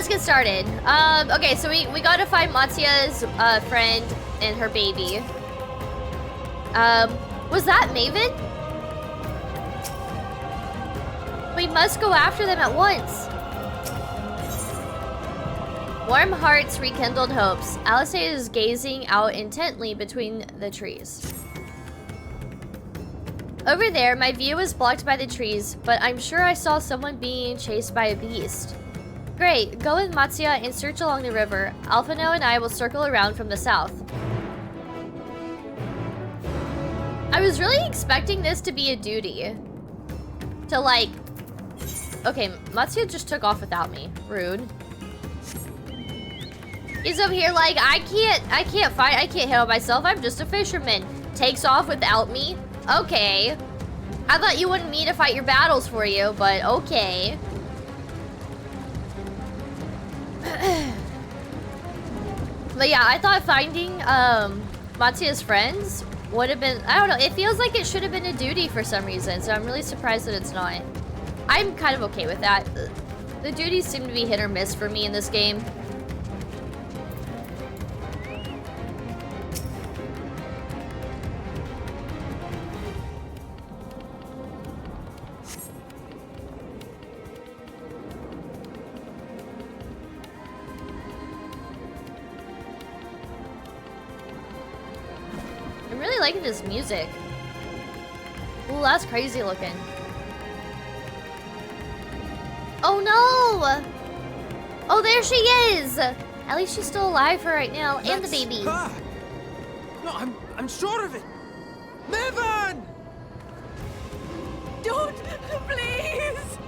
let's get started. Okay, so we gotta find Matsuya's friend and her baby. Was that Maven? We must go after them at once. Warm hearts, rekindled hopes. Alistair is gazing out intently between the trees. Over there, my view was blocked by the trees, but I'm sure I saw someone being chased by a beast. Great, go with Matsuya and search along the river. Alphino and I will circle around from the south. I was really expecting this to be a duty. To like... Okay, Matsuya just took off without me. Rude. He's over here like, I can't fight, I can't handle myself, I'm just a fisherman. Takes off without me? Okay. I thought you wanted me to fight your battles for you, but okay. But yeah, I thought finding Matsuya's friends would have been, I don't know, it feels like it should have been a duty for some reason, so I'm really surprised that it's not. I'm kind of okay with that. The duties seem to be hit or miss for me in this game. I'm really liking this music. Ooh, that's crazy looking. Oh no! Oh, there she is! At least she's still alive for right now, and the baby. Her. No, I'm sure of it. Maven! Don't, please!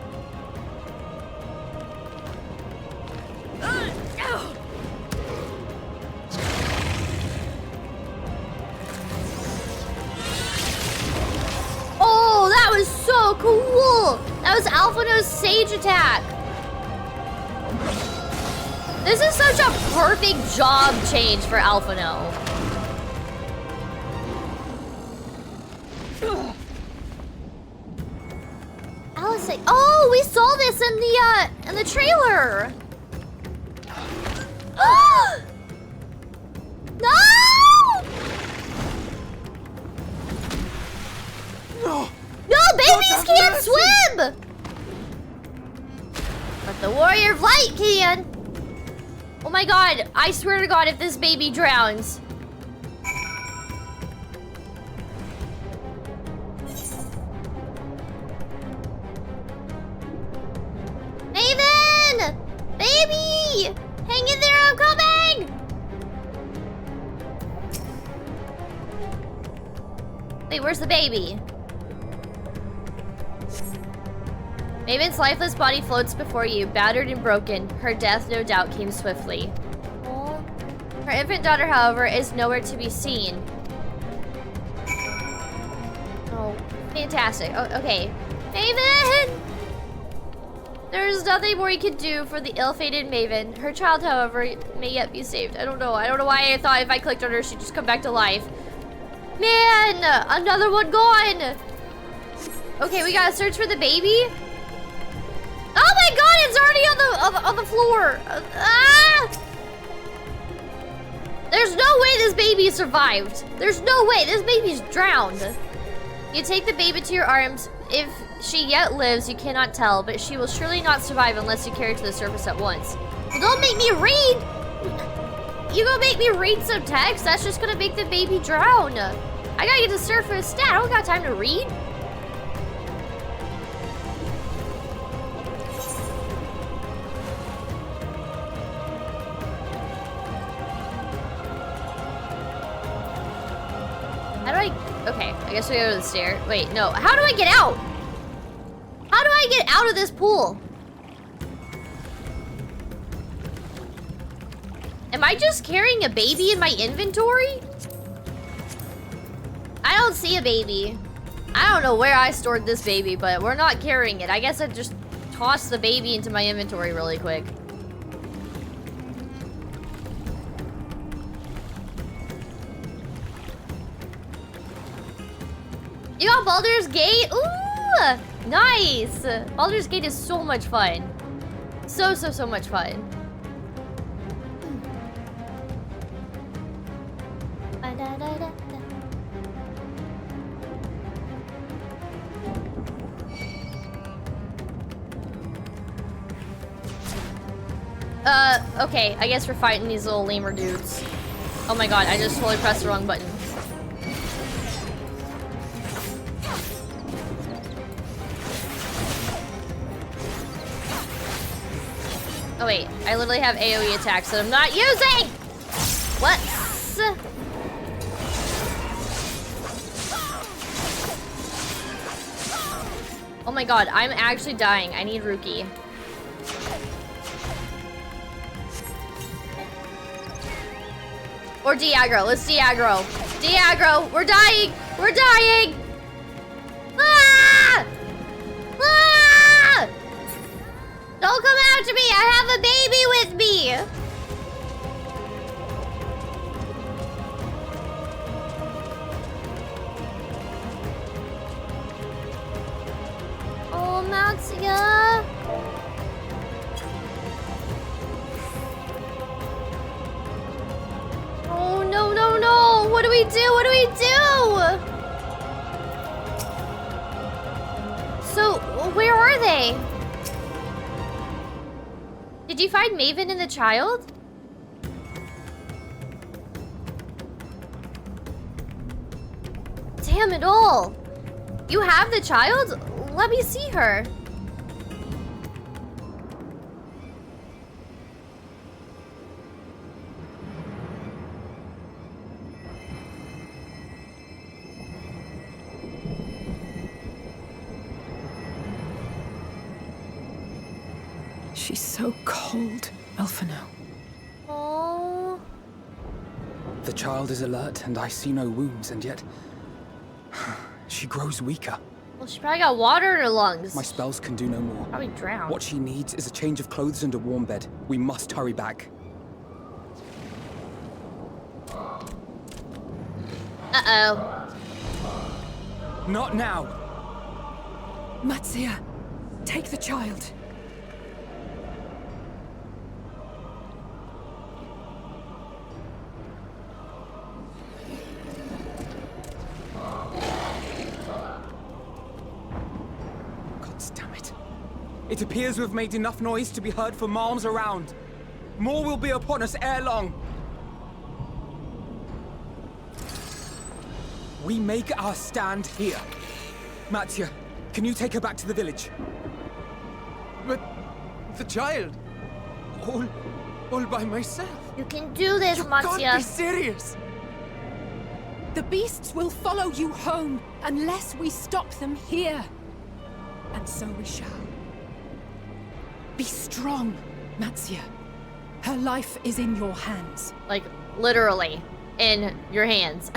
Oh, that was so cool! That was Alphino's Sage attack. This is such a perfect job change for Alphino. Alice, oh, we saw this in the trailer. No! No! No, babies can't swim! But the Warrior of Light can. Oh my god, I swear to god if this baby drowns. Maven! Baby! Hang in there, I'm coming! Wait, where's the baby? Maven's lifeless body floats before you, battered and broken. Her death, no doubt, came swiftly. Aww. Her infant daughter, however, is nowhere to be seen. Oh, fantastic. Oh, okay. Maven! There's nothing more you can do for the ill-fated Maven. Her child, however, may yet be saved. I don't know why I thought if I clicked on her, she'd just come back to life. Man! Another one gone! Okay, we gotta search for the baby? Oh my god, it's already on the floor. Ah! There's no way this baby survived. There's no way, this baby's drowned. You take the baby to your arms. If she yet lives, you cannot tell, but she will surely not survive unless you carry her to the surface at once. Well, don't make me read. You gonna make me read some text? That's just gonna make the baby drown. I gotta get to the surface stat. I don't got time to read. How do I... Okay, I guess we go to the stair. Wait, no. How do I get out? How do I get out of this pool? Am I just carrying a baby in my inventory? I don't see a baby. I don't know where I stored this baby, but we're not carrying it. I guess I just tossed the baby into my inventory really quick. You got Baldur's Gate? Ooh! Nice! Baldur's Gate is so much fun. So much fun. Da-da-da-da-da. Okay, I guess we're fighting these little lemur dudes. Oh my god, I just totally pressed the wrong button. Oh wait, I literally have AoE attacks that I'm not using! What? Oh my god, I'm actually dying. I need Ruki. Or de-aggro. Let's de-aggro. De-aggro. We're dying. We're dying. Ah! Ah! Don't come after me. I have a baby with me. Oh, Matsuya. Oh, no, no, no. What do we do? What do we do? So, where are they? Did you find Maven and the child? Damn it all. You have the child? Let me see her. She's so cold, Alphino. Oh. The child is alert, and I see no wounds, and yet she grows weaker. Well, she probably got water in her lungs. My spells can do no more. Probably drowned. What she needs is a change of clothes and a warm bed. We must hurry back. Uh-oh. Not now. Matsuya, take the child. It appears we've made enough noise to be heard for miles around. More will be upon us ere long. We make our stand here. Matsuya, can you take her back to the village? But the child, all by myself. You can do this, You Matsuya. can't be serious. The beasts will follow you home unless we stop them here. And so we shall. Be strong, Matsuya. Her life is in your hands. Like, literally, in your hands.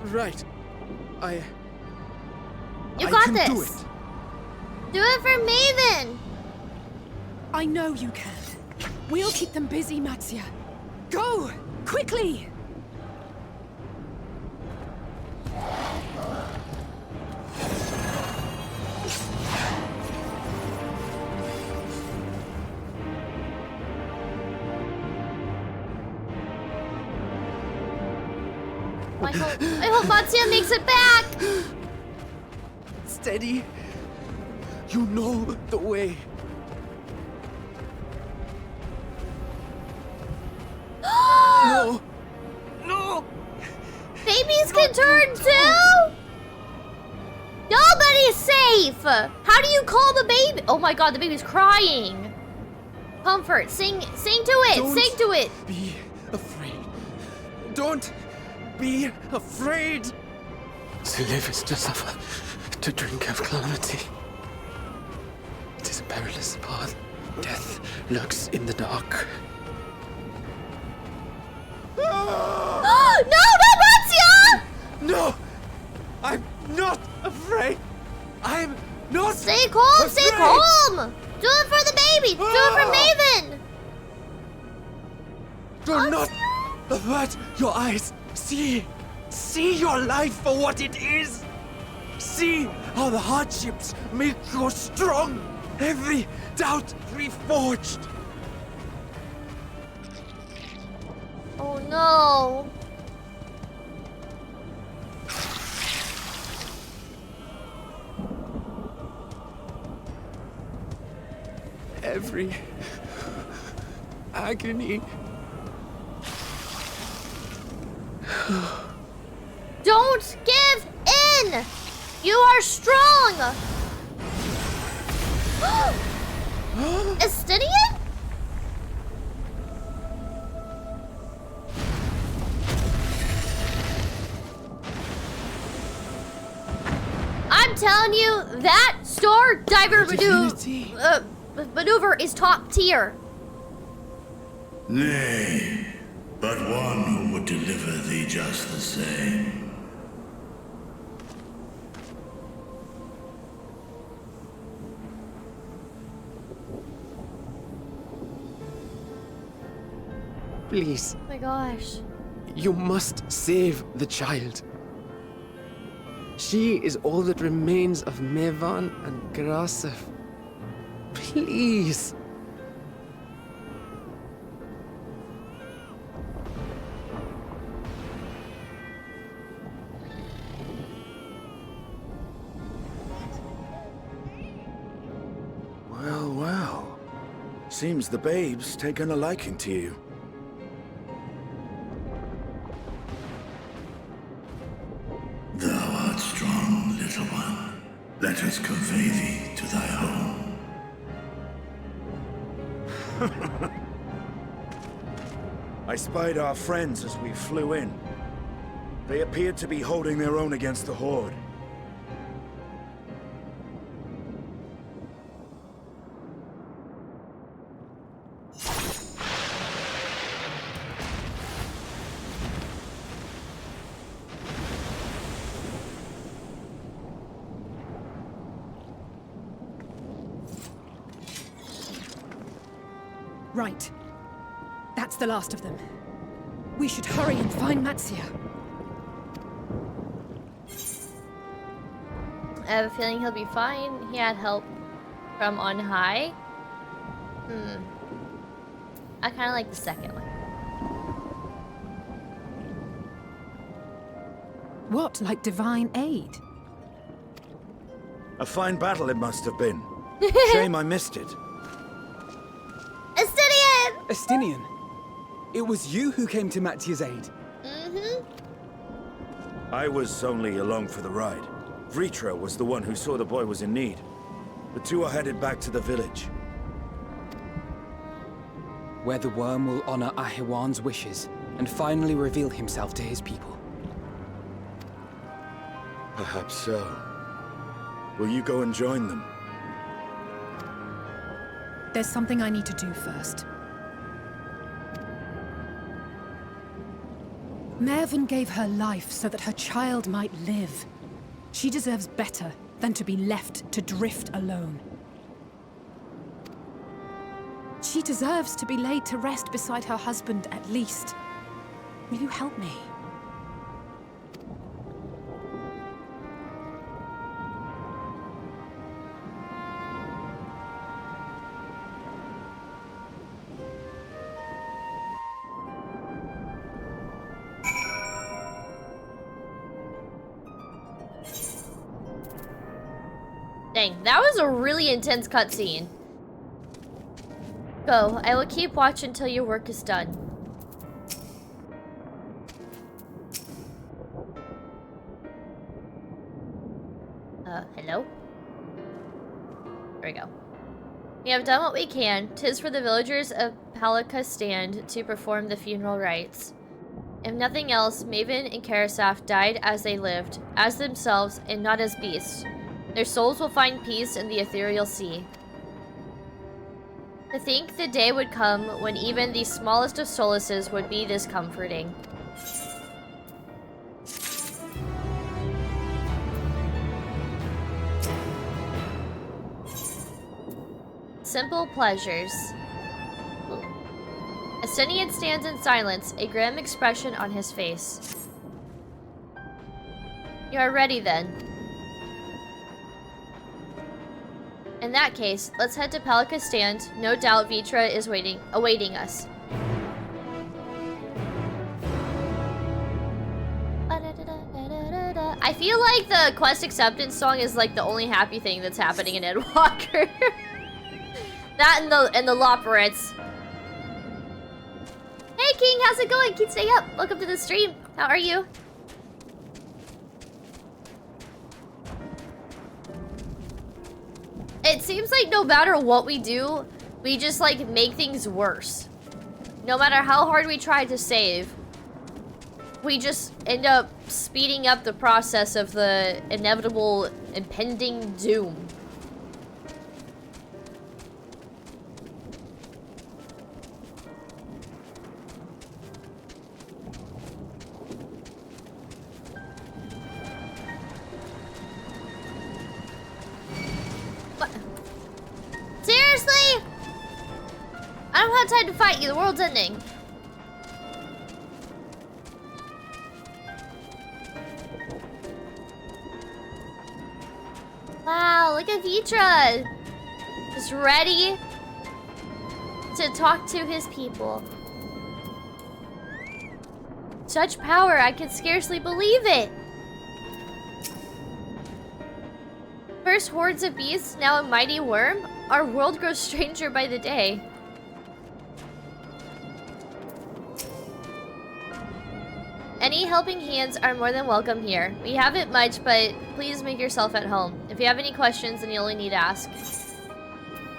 Right. You I got can this. do it. Do it for Maven. I know you can. We'll keep them busy, Matsuya. Go! Quickly! I hope Matsuya makes it back. Steady. You know the way. No. No. Babies can turn too? Nobody's safe. How do you calm a baby? Oh my god, the baby's crying. Comfort. Sing to it. Don't Sing to it. Be afraid. Don't be afraid. To live is to suffer, to drink of calamity. It is a perilous path. Death lurks in the dark. No, not Matsuya! No! I'm not afraid! I'm not Stay calm, stay afraid! calm! Do it for the baby! Do it for Maven! Do not avert your eyes! See your life for what it is! See how the hardships make you strong! Every doubt reforged! Oh no. every agony. Don't give in! You are strong! Estinian? I'm telling you, that star diver maneuver is top tier. Nay, but one who would deliver thee just the same. Please, Oh my gosh. you must save the child. She is all that remains of Mevan and Grasef. Please. Well, well. Seems the babe's taken a liking to you. Thou art strong, little one. Let us convey thee to thy home. I spied our friends as we flew in. They appeared to be holding their own against the Horde. Right. That's the last of them. We should hurry and find Matsia. I have a feeling he'll be fine. He had help from on high. I kind of like the second one. What, like divine aid? A fine battle it must have been. Shame I missed it. Estinian! Estinian, it was you who came to Matia's aid. I was only along for the ride. Vritra was the one who saw the boy was in need. The two are headed back to the village. Where the worm will honor Ahiwan's wishes and finally reveal himself to his people. Perhaps so. Will you go and join them? There's something I need to do first. Mervyn gave her life so that her child might live. She deserves better than to be left to drift alone. She deserves to be laid to rest beside her husband at least. Will you help me? Dang, that was a really intense cutscene. Go. I will keep watch until your work is done. Hello? There we go. We have done what we can. 'Tis for the villagers of Palika stand to perform the funeral rites. If nothing else, Maven and Karasaf died as they lived, as themselves and not as beasts. Their souls will find peace in the ethereal sea. To think the day would come when even the smallest of solaces would be this comforting. Simple pleasures. Estinian stands in silence, a grim expression on his face. You are ready then. In that case, let's head to Palika Stand. No doubt Vitra is awaiting us. I feel like the quest acceptance song is like the only happy thing that's happening in Endwalker. That and the Loporits. Hey King, how's it going? Keep staying up. Welcome to the stream. How are you? It seems like no matter what we do, we just like make things worse. No matter how hard we try to save, we just end up speeding up the process of the inevitable impending doom. What? Seriously? I don't have time to fight you. The world's ending. Wow, look at Vitra. Just ready to talk to his people. Such power, I can scarcely believe it. First hordes of beasts, now a mighty worm. Our world grows stranger by the day. Any helping hands are more than welcome here. We haven't much, but please make yourself at home. If you have any questions, then you only need to ask.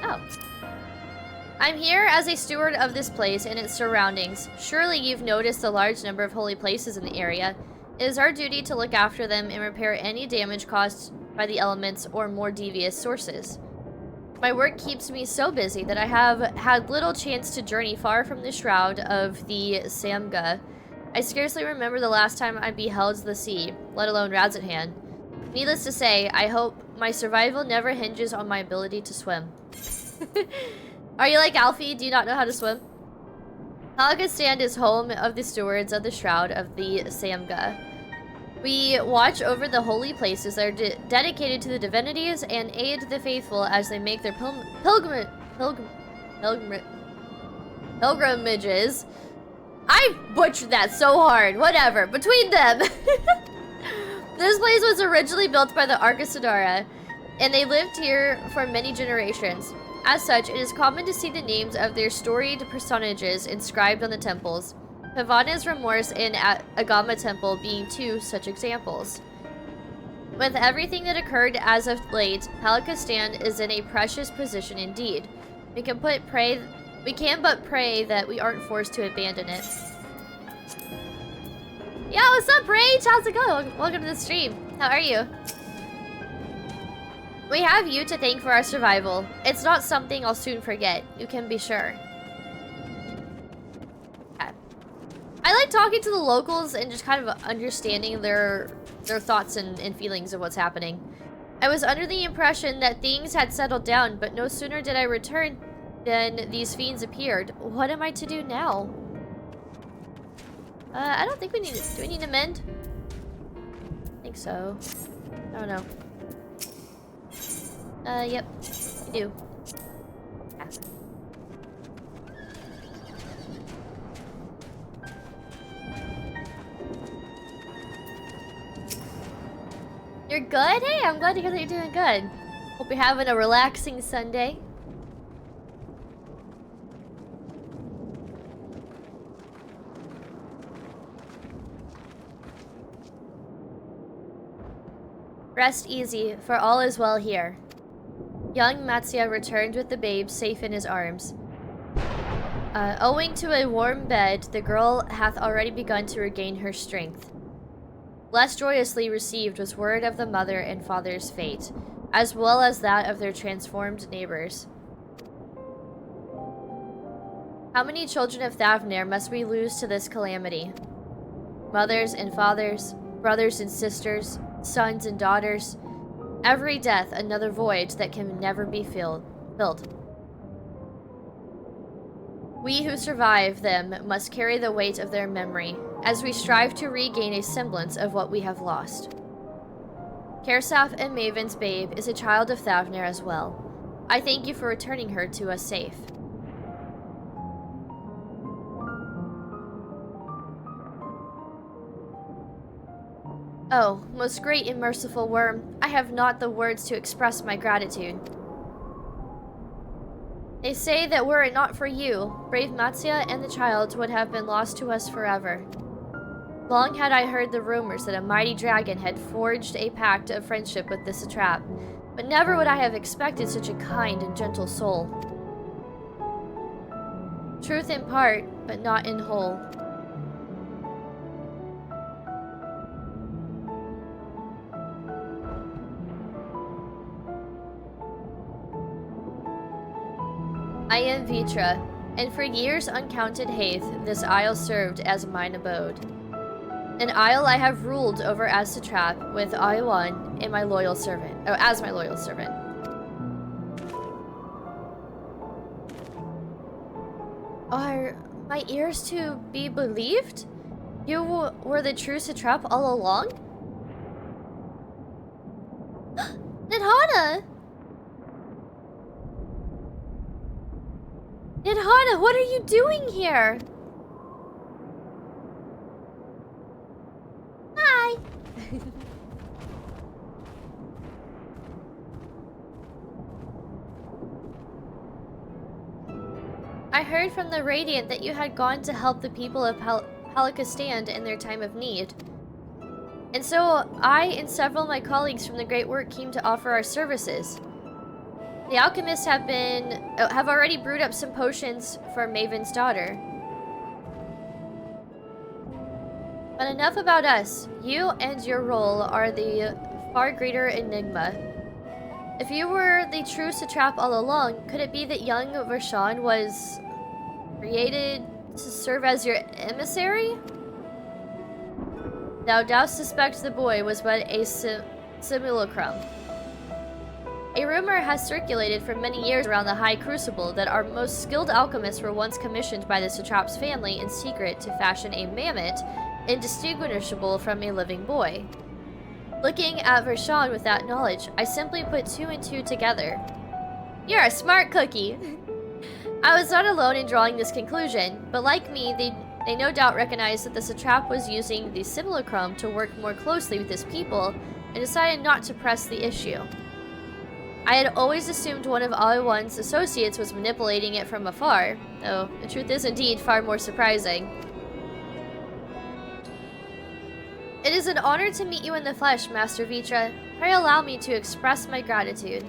Oh. I'm here as a steward of this place and its surroundings. Surely you've noticed the large number of holy places in the area. It is our duty to look after them and repair any damage caused by the elements or more devious sources. My work keeps me so busy that I have had little chance to journey far from the shroud of the Samga. I scarcely remember the last time I beheld the sea, let alone Razathan. Needless to say, I hope my survival never hinges on my ability to swim. Are you like Alfie? Do you not know how to swim? Palakistan is home of the stewards of the Shroud of the Samga. We watch over the holy places that are dedicated to the divinities and aid the faithful as they make their pilgrimages. I butchered that so hard. Whatever. Between them. This place was originally built by the Arcasadara, and they lived here for many generations. As such, it is common to see the names of their storied personages inscribed on the temples. Havana's Remorse and Agama Temple being two such examples. With everything that occurred as of late, Palakistan is in a precious position indeed. We can but pray that we aren't forced to abandon it. Yo, what's up, Rage? How's it going? Welcome to the stream. How are you? We have you to thank for our survival. It's not something I'll soon forget. You can be sure. Okay. I like talking to the locals and just kind of understanding their thoughts and feelings of what's happening. I was under the impression that things had settled down, but no sooner did I return than these fiends appeared. What am I to do now? I don't think we need to. Do we need to mend? I think so. I don't know. Yep. We do. Yeah. You're good? Hey, I'm glad to hear that you're doing good. Hope you're having a relaxing Sunday. Rest easy, for all is well here. Young Matsya returned with the babe safe in his arms. Owing to a warm bed, the girl hath already begun to regain her strength. Less joyously received was word of the mother and father's fate, as well as that of their transformed neighbors. How many children of Thavnair must we lose to this calamity? Mothers and fathers, brothers and sisters, sons and daughters. Every death another void that can never be filled. We who survive them must carry the weight of their memory, as we strive to regain a semblance of what we have lost. Kersaf and Maven's babe is a child of Thavnair as well. I thank you for returning her to us safe. Oh, most great and merciful worm, I have not the words to express my gratitude. They say that were it not for you, brave Matsia and the child would have been lost to us forever. Long had I heard the rumors that a mighty dragon had forged a pact of friendship with this satrap, but never would I have expected such a kind and gentle soul. Truth in part, but not in whole. I am Vitra, and for years uncounted hath this isle served as mine abode. An isle I have ruled over as satrap with Aiwan and my loyal servant. Oh, as my loyal servant. Are my ears to be believed? You were the true satrap all along? Nidhana! Nidhana, what are you doing here? Hi! I heard from the Radiant that you had gone to help the people of Palikistan in their time of need. And so I and several of my colleagues from the Great Work came to offer our services. The alchemists have already brewed up some potions for Maven's daughter. But enough about us. You and your role are the far greater enigma. If you were the true satrap all along, could it be that young Vershawn was created to serve as your emissary? Thou dost suspect the boy was but a simulacrum. A rumor has circulated for many years around the High Crucible that our most skilled alchemists were once commissioned by the satrap's family in secret to fashion a mammoth indistinguishable from a living boy. Looking at Vershawn with that knowledge, I simply put two and two together. You're a smart cookie! I was not alone in drawing this conclusion, but like me, they no doubt recognized that the satrap was using the simulacrum to work more closely with his people, and decided not to press the issue. I had always assumed one of Aiwan's associates was manipulating it from afar, though the truth is indeed far more surprising. It is an honor to meet you in the flesh, Master Vitra. Pray allow me to express my gratitude.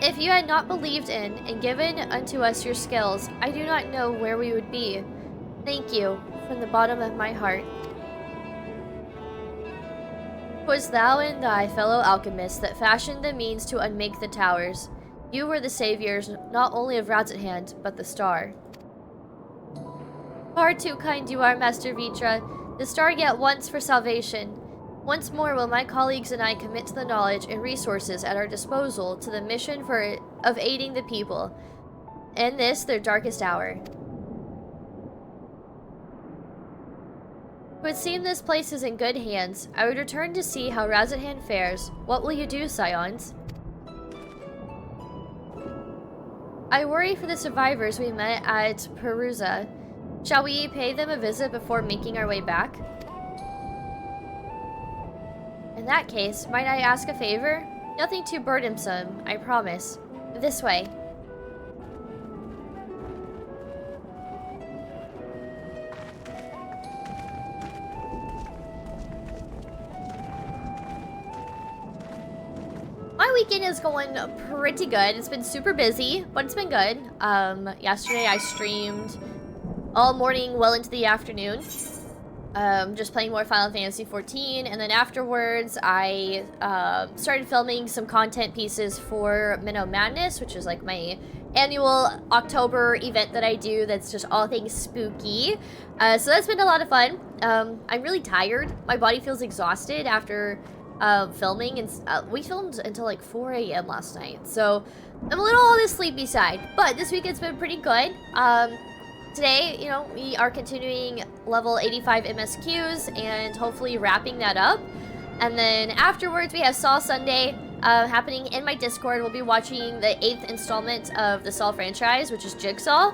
If you had not believed in and given unto us your skills, I do not know where we would be. Thank you, from the bottom of my heart. 'Twas thou and thy fellow alchemists that fashioned the means to unmake the towers. You were the saviors not only of Radzathand, but the star. Far too kind you are, Master Vitra. The star yet once for salvation. Once more will my colleagues and I commit the knowledge and resources at our disposal to the mission of aiding the people, in this their darkest hour. It would seem this place is in good hands. I would return to see how Radzathand fares. What will you do, Scions? I worry for the survivors we met at Perusa. Shall we pay them a visit before making our way back? In that case, might I ask a favor? Nothing too burdensome, I promise. This way. My weekend is going pretty good. It's been super busy, but it's been good. Yesterday I streamed all morning, well into the afternoon. Just playing more Final Fantasy XIV, and then afterwards I started filming some content pieces for Minnow Madness, which is like my annual October event that I do that's just all things spooky. So that's been a lot of fun. I'm really tired. My body feels exhausted after filming, and we filmed until like 4 a.m. last night, so I'm a little on the sleepy side, but this weekend's been pretty good. Today, you know, we are continuing level 85 MSQs and hopefully wrapping that up. And then afterwards, we have Saw Sunday happening in my Discord. We'll be watching the 8th installment of the Saw franchise, which is Jigsaw.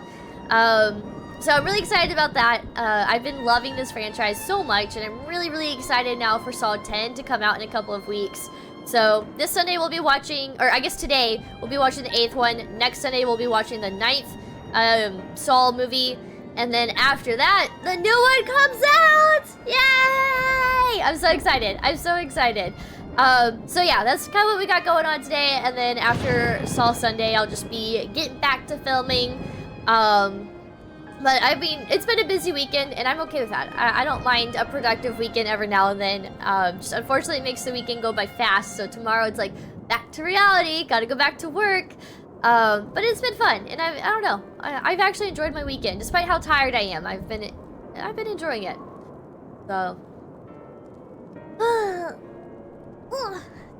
So I'm really excited about that. I've been loving this franchise so much, and I'm really, really excited now for Saw 10 to come out in a couple of weeks. So this Sunday we'll be watching, or I guess today we'll be watching the 8th one. Next Sunday we'll be watching the 9th Saw movie. And then after that, the new one comes out! Yay! I'm so excited. I'm so excited. So yeah, that's kind of what we got going on today. And then after Saw Sunday, I'll just be getting back to filming. But I mean, it's been a busy weekend, and I'm okay with that. I don't mind a productive weekend every now and then. Just unfortunately, it makes the weekend go by fast. So tomorrow, it's like back to reality. Gotta go back to work. But it's been fun, and I don't know. I've actually enjoyed my weekend, despite how tired I am. I've been enjoying it. So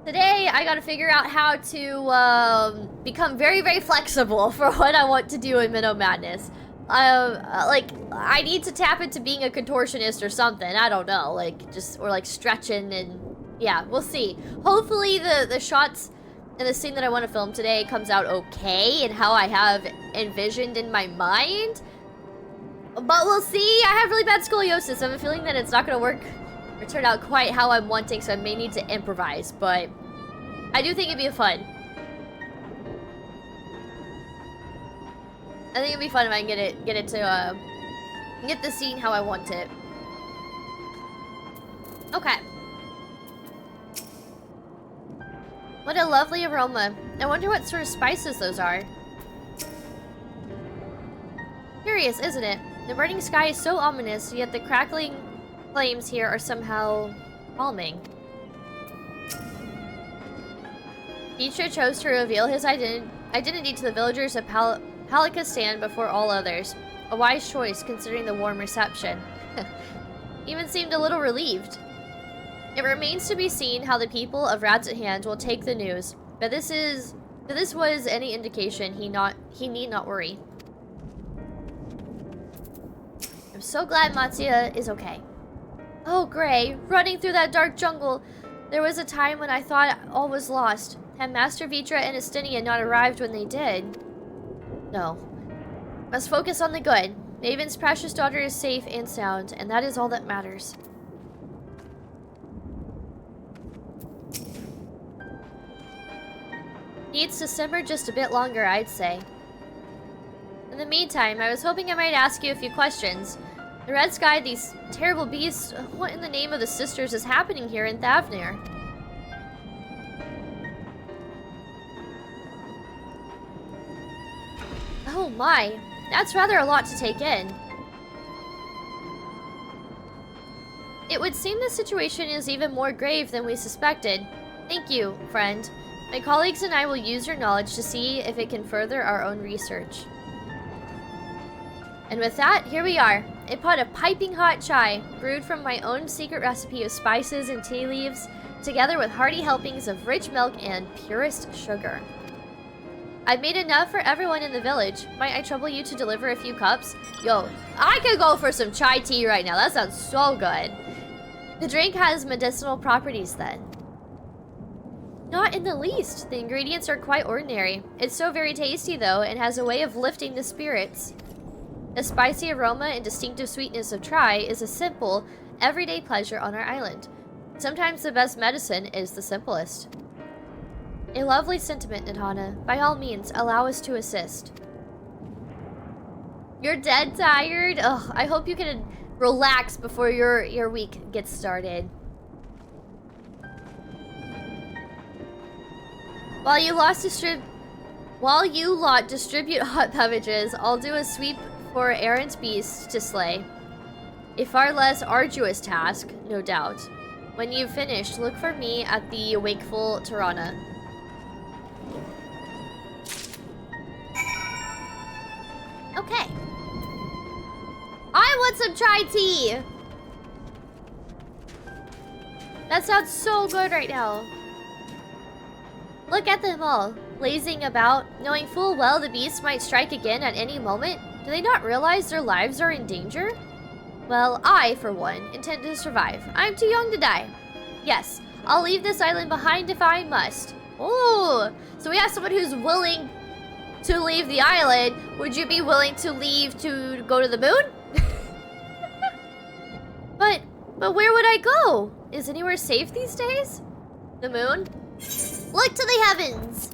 today, I gotta figure out how to become very, very flexible for what I want to do in Minnow Madness. Like, I need to tap into being a contortionist or something. I don't know, like, or like stretching, and yeah, we'll see. Hopefully the shots and the scene that I want to film today comes out okay and how I have envisioned in my mind. But we'll see. I have really bad scoliosis. I have a feeling that it's not going to work or turn out quite how I'm wanting, so I may need to improvise. But I do think it'd be fun. I think it'd be fun if I can get the scene how I want it. Okay. What a lovely aroma. I wonder what sort of spices those are. Curious, isn't it? The burning sky is so ominous, yet the crackling flames here are somehow calming. Dietrich chose to reveal his identity to the villagers of Palikistan before all others. A wise choice, considering the warm reception. Even seemed a little relieved. It remains to be seen how the people of Rats at Hand will take the news, but if this was any indication, he need not worry. I'm so glad Matsuya is okay. Oh, Gray, running through that dark jungle. There was a time when I thought all was lost. Had Master Vitra and Astinia not arrived when they did? No. Must focus on the good. Maven's precious daughter is safe and sound, and that is all that matters. Needs to simmer just a bit longer, I'd say. In the meantime, I was hoping I might ask you a few questions. The red sky, these terrible beasts, what in the name of the sisters is happening here in Thavnair? Oh my, that's rather a lot to take in. It would seem the situation is even more grave than we suspected. Thank you, friend. My colleagues and I will use your knowledge to see if it can further our own research. And with that, here we are. A pot of piping hot chai, brewed from my own secret recipe of spices and tea leaves, together with hearty helpings of rich milk and purest sugar. I've made enough for everyone in the village. Might I trouble you to deliver a few cups? Yo, I could go for some chai tea right now. That sounds so good. The drink has medicinal properties then. Not in the least. The ingredients are quite ordinary. It's so very tasty though, and has a way of lifting the spirits. The spicy aroma and distinctive sweetness of chai is a simple, everyday pleasure on our island. Sometimes the best medicine is the simplest. A lovely sentiment, Nadhana. By all means, allow us to assist. You're dead tired? Ugh, I hope you can relax before your week gets started. While you lot distribute hot beverages, I'll do a sweep for errant beasts to slay. A far less arduous task, no doubt. When you've finished, look for me at the wakeful Tirana. Okay. I want some chai tea! That sounds so good right now. Look at them all, lazing about, knowing full well the beast might strike again at any moment. Do they not realize their lives are in danger? Well, I, for one, intend to survive. I'm too young to die. Yes, I'll leave this island behind if I must. Oh, so we have someone who's willing to leave the island, would you be willing to leave to go to the moon? But where would I go? Is anywhere safe these days? The moon? Look to the heavens!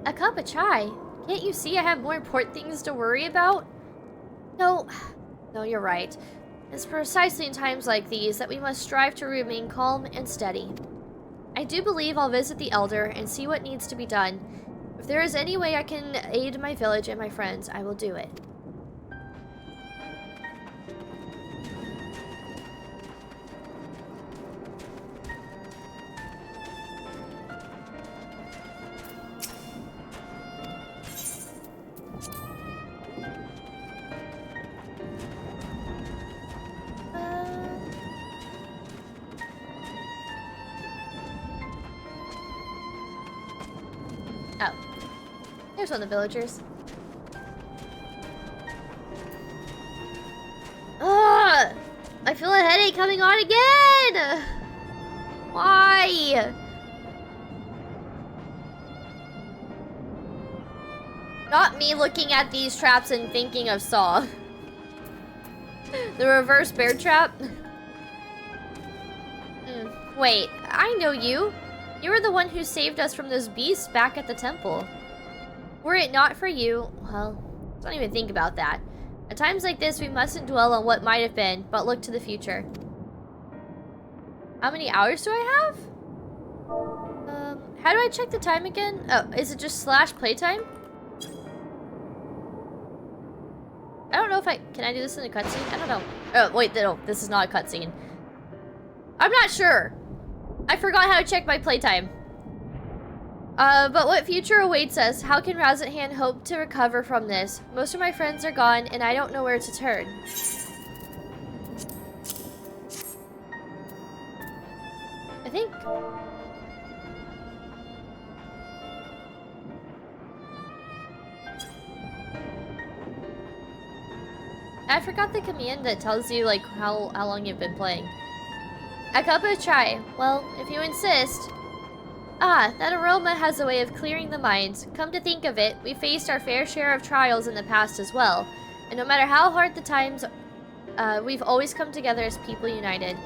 A cup of chai. Can't you see I have more important things to worry about? No, you're right. It's precisely in times like these that we must strive to remain calm and steady. I do believe I'll visit the Elder and see what needs to be done. If there is any way I can aid my village and my friends, I will do it. Oh. There's one of the villagers. Ugh! I feel a headache coming on again! Why? Not me looking at these traps and thinking of Saw. The reverse bear trap? Wait, I know you. You were the one who saved us from those beasts back at the temple. Were it not for you, well, don't even think about that. At times like this, we mustn't dwell on what might have been, but look to the future. How many hours do I have? How do I check the time again? Oh, is it just /playtime? I don't know if can I do this in a cutscene? I don't know. Oh, wait, no, this is not a cutscene. I'm not sure. I forgot how to check my playtime. But what future awaits us? How can Razathan hope to recover from this? Most of my friends are gone, and I don't know where to turn. I think... I forgot the command that tells you, like, how long you've been playing. A cup of chai. Well, if you insist. Ah, that aroma has a way of clearing the mind. Come to think of it, we faced our fair share of trials in the past as well. And no matter how hard the times, we've always come together as people united.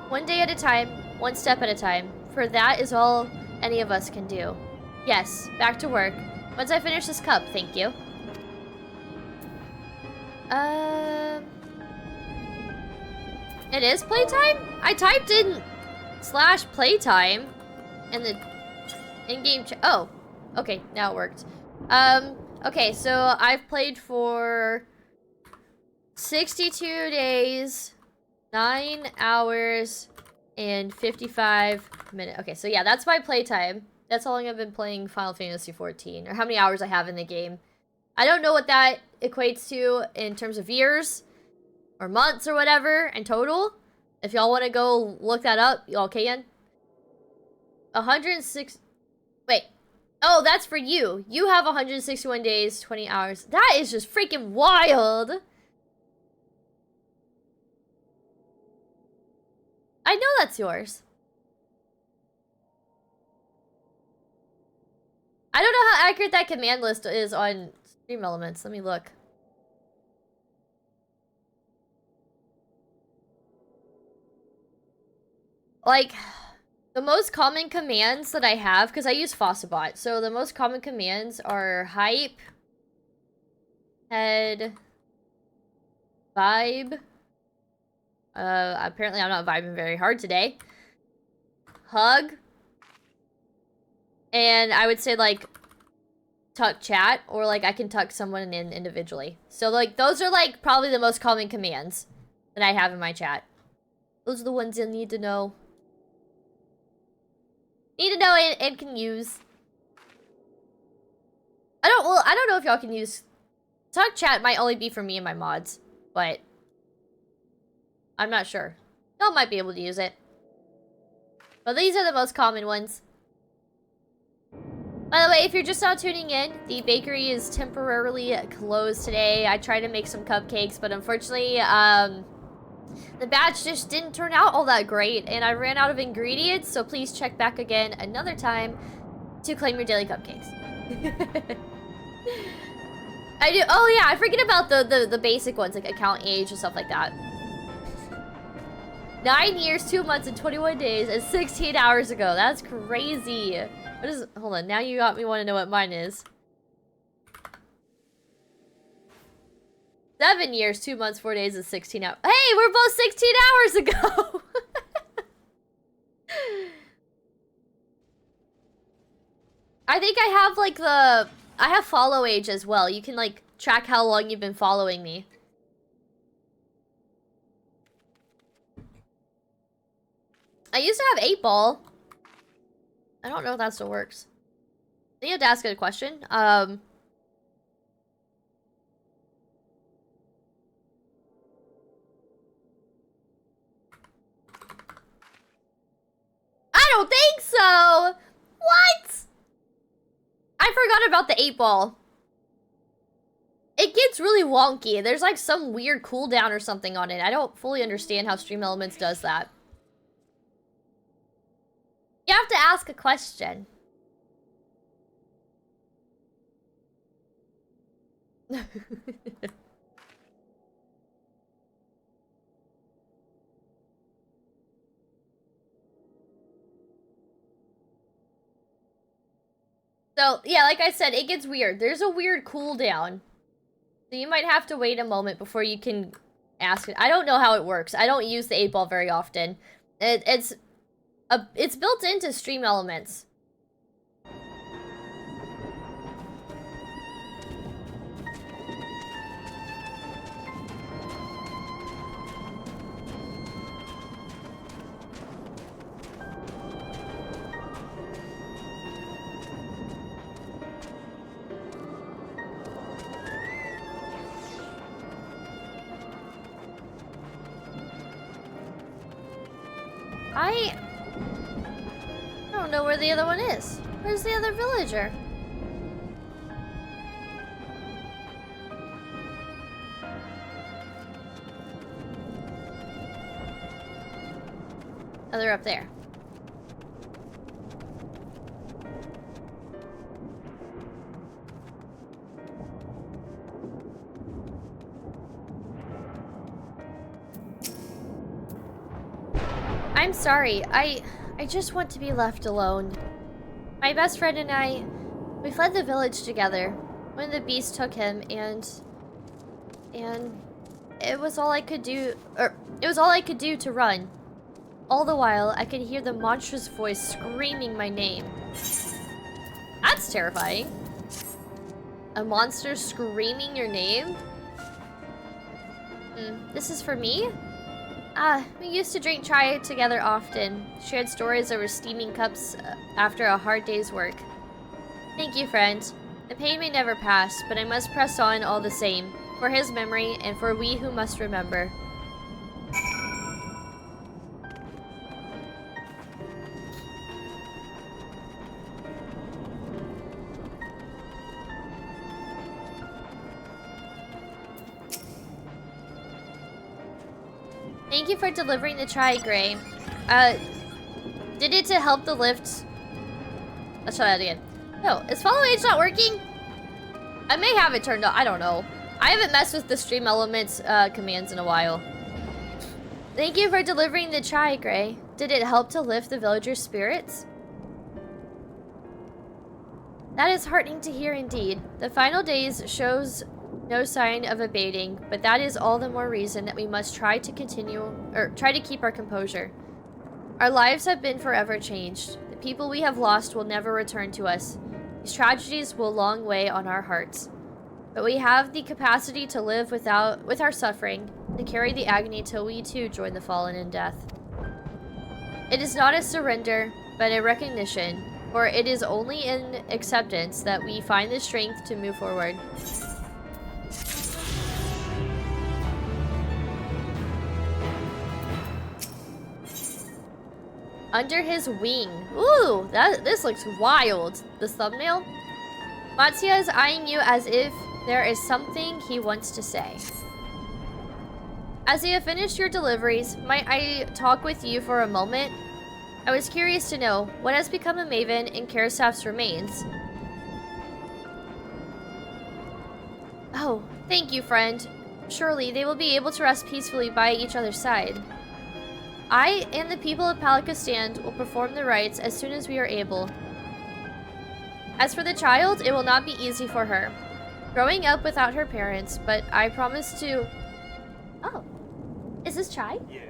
One day at a time, one step at a time. For that is all any of us can do. Yes, back to work. Once I finish this cup, thank you. It is playtime? I typed in /playtime and the in-game oh, okay, now it worked. Okay, so I've played for 62 days, 9 hours, and 55 minutes. Okay, so yeah, that's my playtime. That's how long I've been playing Final Fantasy XIV, or how many hours I have in the game. I don't know what that equates to in terms of years, or months, or whatever, in total. If y'all want to go look that up, y'all can. 106... Wait. Oh, that's for you. You have 161 days, 20 hours. That is just freaking wild. I know that's yours. I don't know how accurate that command list is on Stream Elements. Let me look. Like, the most common commands that I have, because I use Fossabot, so the most common commands are hype, head, vibe. Apparently I'm not vibing very hard today. Hug. And I would say, like, tuck chat, or, like, I can tuck someone in individually. So, like, those are, like, probably the most common commands that I have in my chat. Those are the ones you'll need to know. Need to know and can use. I don't know if y'all can use... Tuck chat might only be for me and my mods, but... I'm not sure. Y'all might be able to use it. But these are the most common ones. By the way, if you're just now tuning in, the bakery is temporarily closed today. I tried to make some cupcakes, but unfortunately, The batch just didn't turn out all that great, and I ran out of ingredients, so please check back again another time to claim your daily cupcakes. I do. Oh yeah, I forget about the basic ones, like account age and stuff like that. 9 years, 2 months, and 21 days, and 16 hours ago. That's crazy. What is? Hold on. Now you got me want to know what mine is. 7 years, 2 months, 4 days, and 16 hours. Hey, we're both 16 hours ago. I think I have like I have follow age as well. You can like track how long you've been following me. I used to have 8 ball. I don't know if that still works. I think you have to ask it a question. I don't think so! What? I forgot about the 8 ball. It gets really wonky. There's like some weird cooldown or something on it. I don't fully understand how Stream Elements does that. You have to ask a question. So, yeah, like I said, it gets weird. There's a weird cooldown. So you might have to wait a moment before you can ask it. I don't know how it works. I don't use the 8 ball very often. It's built into Stream Elements. I don't know where the other one is. Where's the other villager? Oh, they're up there. I'm sorry. I just want to be left alone. My best friend and I, we fled the village together when the beast took him, and it was all I could do, to run. All the while, I could hear the monstrous voice screaming my name. That's terrifying. A monster screaming your name? This is for me? We used to drink chai together often, shared stories over steaming cups after a hard day's work. Thank you, friend. The pain may never pass, but I must press on all the same, for his memory and for we who must remember. Thank you for delivering the chai, Gray. Did it to help the lift? Let's try that again. No, is follow age not working? I may have it turned on. I don't know. I haven't messed with the Stream Elements commands in a while. Thank you for delivering the chai, Gray. Did it help to lift the villagers' spirits? That is heartening to hear indeed. The final days shows no sign of abating, but that is all the more reason that we must try to keep our composure. Our lives have been forever changed. The people we have lost will never return to us. These tragedies will long weigh on our hearts. But we have the capacity to live with our suffering, to carry the agony till we too join the fallen in death. It is not a surrender, but a recognition, for it is only in acceptance that we find the strength to move forward. Under his wing. Ooh, this looks wild. This thumbnail. Matsuya is eyeing you as if there is something he wants to say. As you have finished your deliveries, might I talk with you for a moment? I was curious to know what has become of Maven and Karasaf's remains. Oh, thank you, friend. Surely they will be able to rest peacefully by each other's side. I and the people of Palakistan will perform the rites as soon as we are able. As for the child, it will not be easy for her. Growing up without her parents, but I promise to... Oh. Is this chai? Yeah.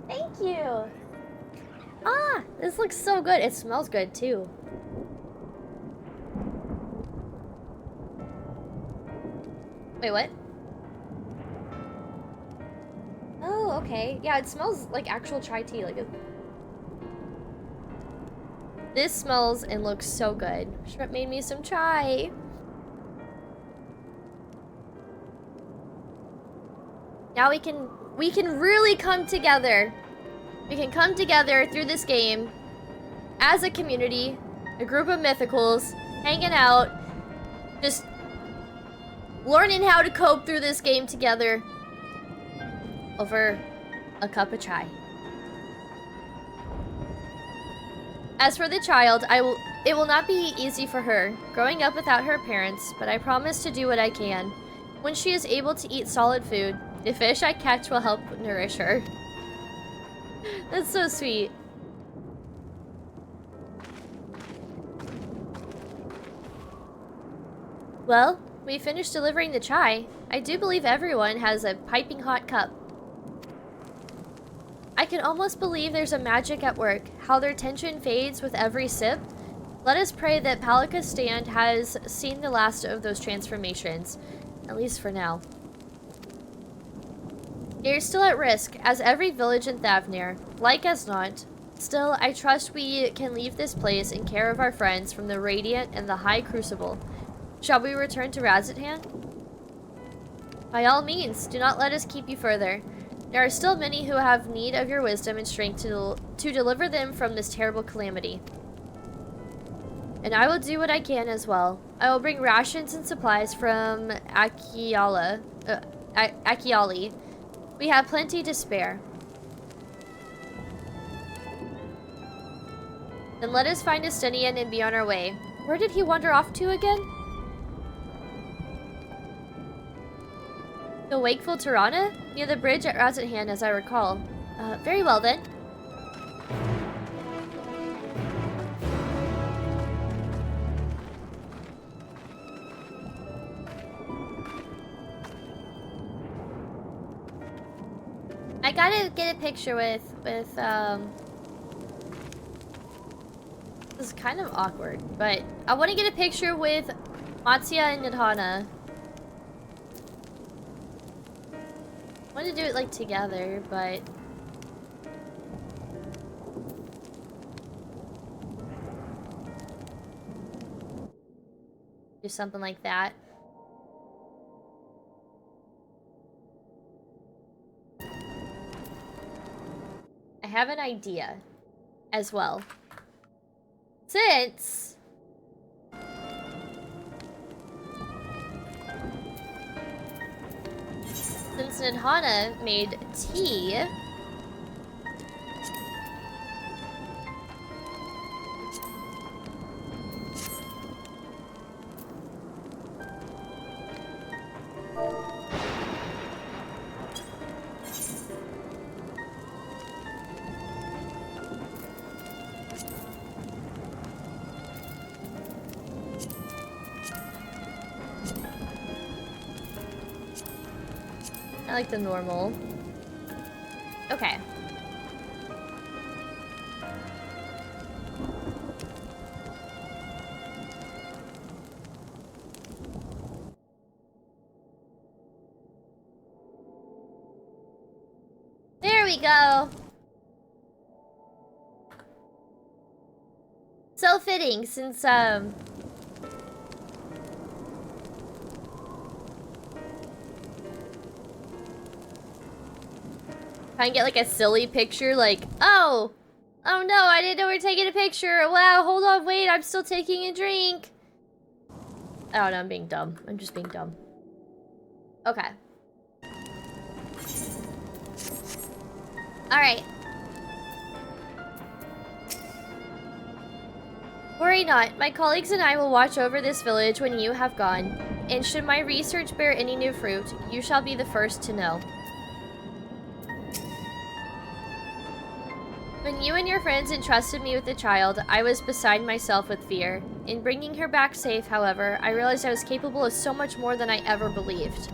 Thank you! Ah! This looks so good. It smells good, too. Wait, what? Oh, okay. Yeah, it smells like actual chai tea. Like This smells and looks so good. Shrimp made me some chai. Now we can really come together. We can come together through this game as a community, a group of mythicals, hanging out, just learning how to cope through this game together over a cup of chai. As for the child, it will not be easy for her, growing up without her parents, but I promise to do what I can. When she is able to eat solid food, the fish I catch will help nourish her. That's so sweet. Well, we finished delivering the chai. I do believe everyone has a piping hot cup. I can almost believe there's a magic at work, how their tension fades with every sip. Let us pray that Palakistan has seen the last of those transformations, at least for now. You're still at risk, as every village in Thavnair, like as not. Still, I trust we can leave this place in care of our friends from the Radiant and the High Crucible. Shall we return to Razathan? By all means, do not let us keep you further. There are still many who have need of your wisdom and strength to deliver them from this terrible calamity. And I will do what I can as well. I will bring rations and supplies from Akiali. We have plenty to spare. Then let us find Estinian and be on our way. Where did he wander off to again? The Wakeful Tirana? Near the bridge at Razathan, as I recall. Very well then. I gotta get a picture with this is kind of awkward, but I want to get a picture with Matsya and Nidhana. I want to do it like together, but do something like that. I have an idea as well. Since Nidhana made tea, I like the normal. Okay. There we go. So fitting since try and get like a silly picture, like, oh no, I didn't know we were taking a picture. Wow, hold on, wait, I'm still taking a drink. Oh no, I'm being dumb. I'm just being dumb. Okay. Alright. Worry not, my colleagues and I will watch over this village when you have gone, and should my research bear any new fruit, you shall be the first to know. When you and your friends entrusted me with the child, I was beside myself with fear. In bringing her back safe, however, I realized I was capable of so much more than I ever believed.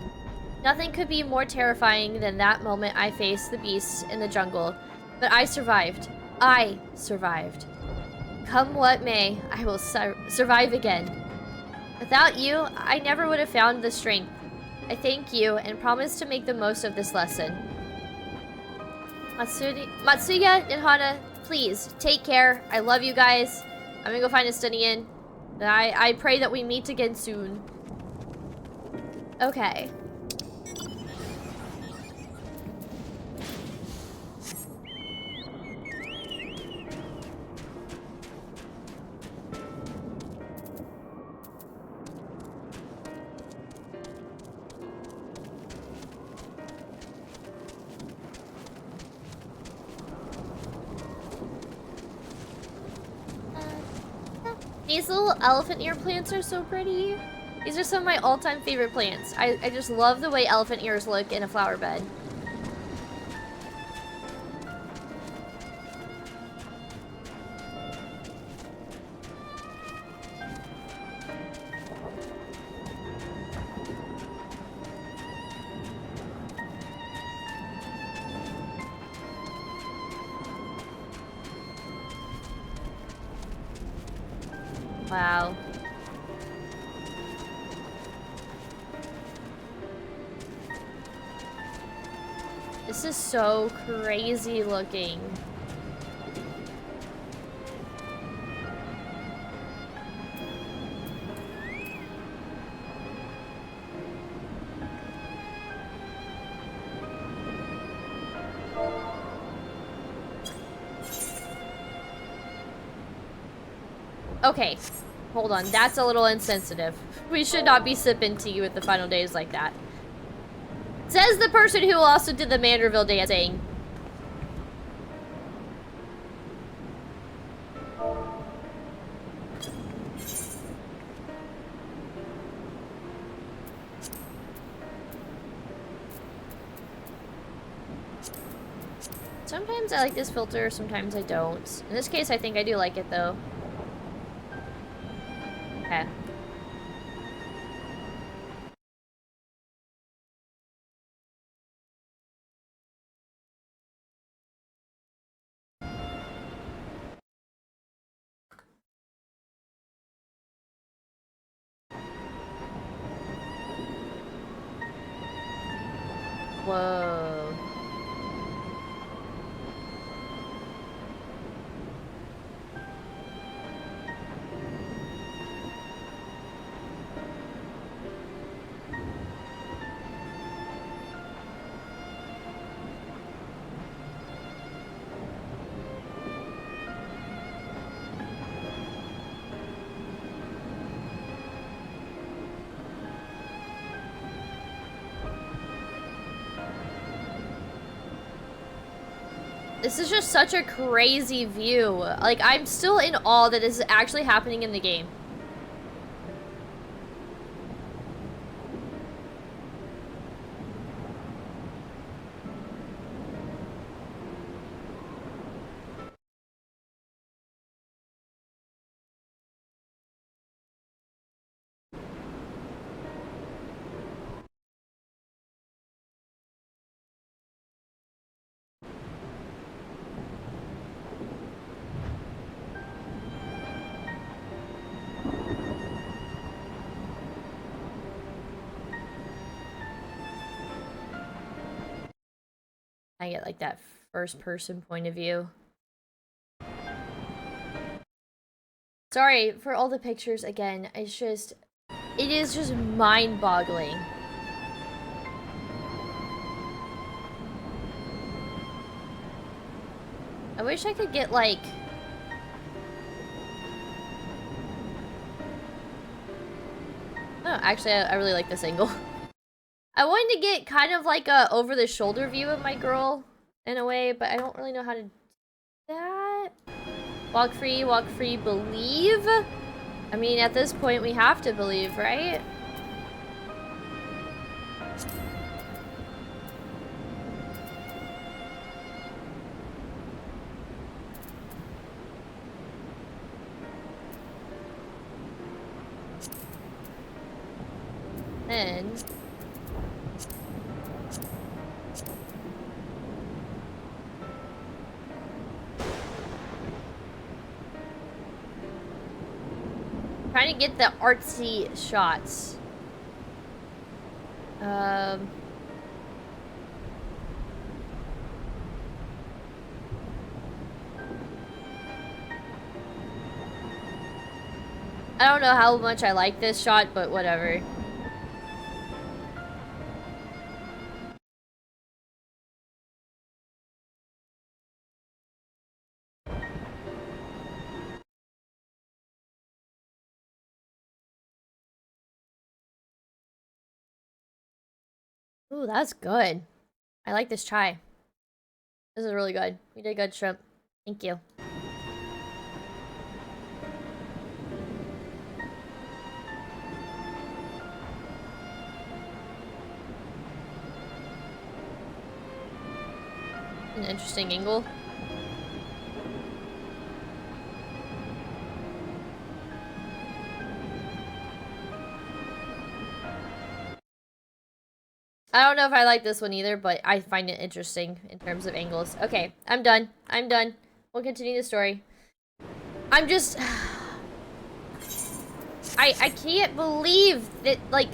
Nothing could be more terrifying than that moment I faced the beasts in the jungle, but I survived. I survived. Come what may, I will survive again. Without you, I never would have found the strength. I thank you and promise to make the most of this lesson. Matsuya and Hana, please, take care. I love you guys. I'm gonna go find a study in. And I pray that we meet again soon. Okay. These little elephant ear plants are so pretty. These are some of my all-time favorite plants. I just love the way elephant ears look in a flower bed. Wow. This is so crazy looking. Okay, hold on. That's a little insensitive. We should not be sipping tea with the final days like that. Says the person who also did the Manderville dancing. Sometimes I like this filter, sometimes I don't. In this case, I think I do like it, though. Okay. Whoa. This is just such a crazy view. Like, I'm still in awe that this is actually happening in the game. I get like that first person point of view. Sorry for all the pictures again. It is just mind-boggling. I wish I could get like oh, actually I really like this angle. I wanted to get kind of like a over-the-shoulder view of my girl, in a way, but I don't really know how to do that. Walk free, believe? I mean, at this point, we have to believe, right? Then... trying to get the artsy shots. I don't know how much I like this shot, but whatever. Ooh, that's good. I like this chai. This is really good. You did good, shrimp. Thank you. An interesting angle. I don't know if I like this one either, but I find it interesting in terms of angles. Okay, I'm done. I'm done. We'll continue the story. I'm just... I can't believe that, like,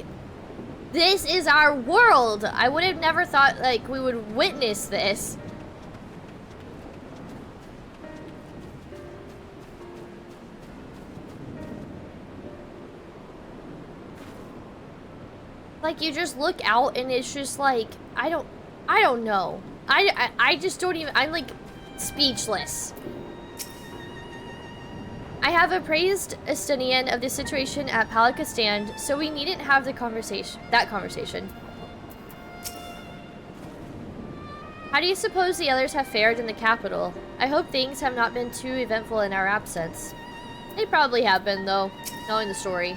this is our world. I would have never thought, like, we would witness this. Like, you just look out and it's just like, I don't know. I just don't even, I'm like speechless. I have appraised Estonian of the situation at Palakistan, so we needn't have that conversation. How do you suppose the others have fared in the capital? I hope things have not been too eventful in our absence. They probably have been, though, knowing the story.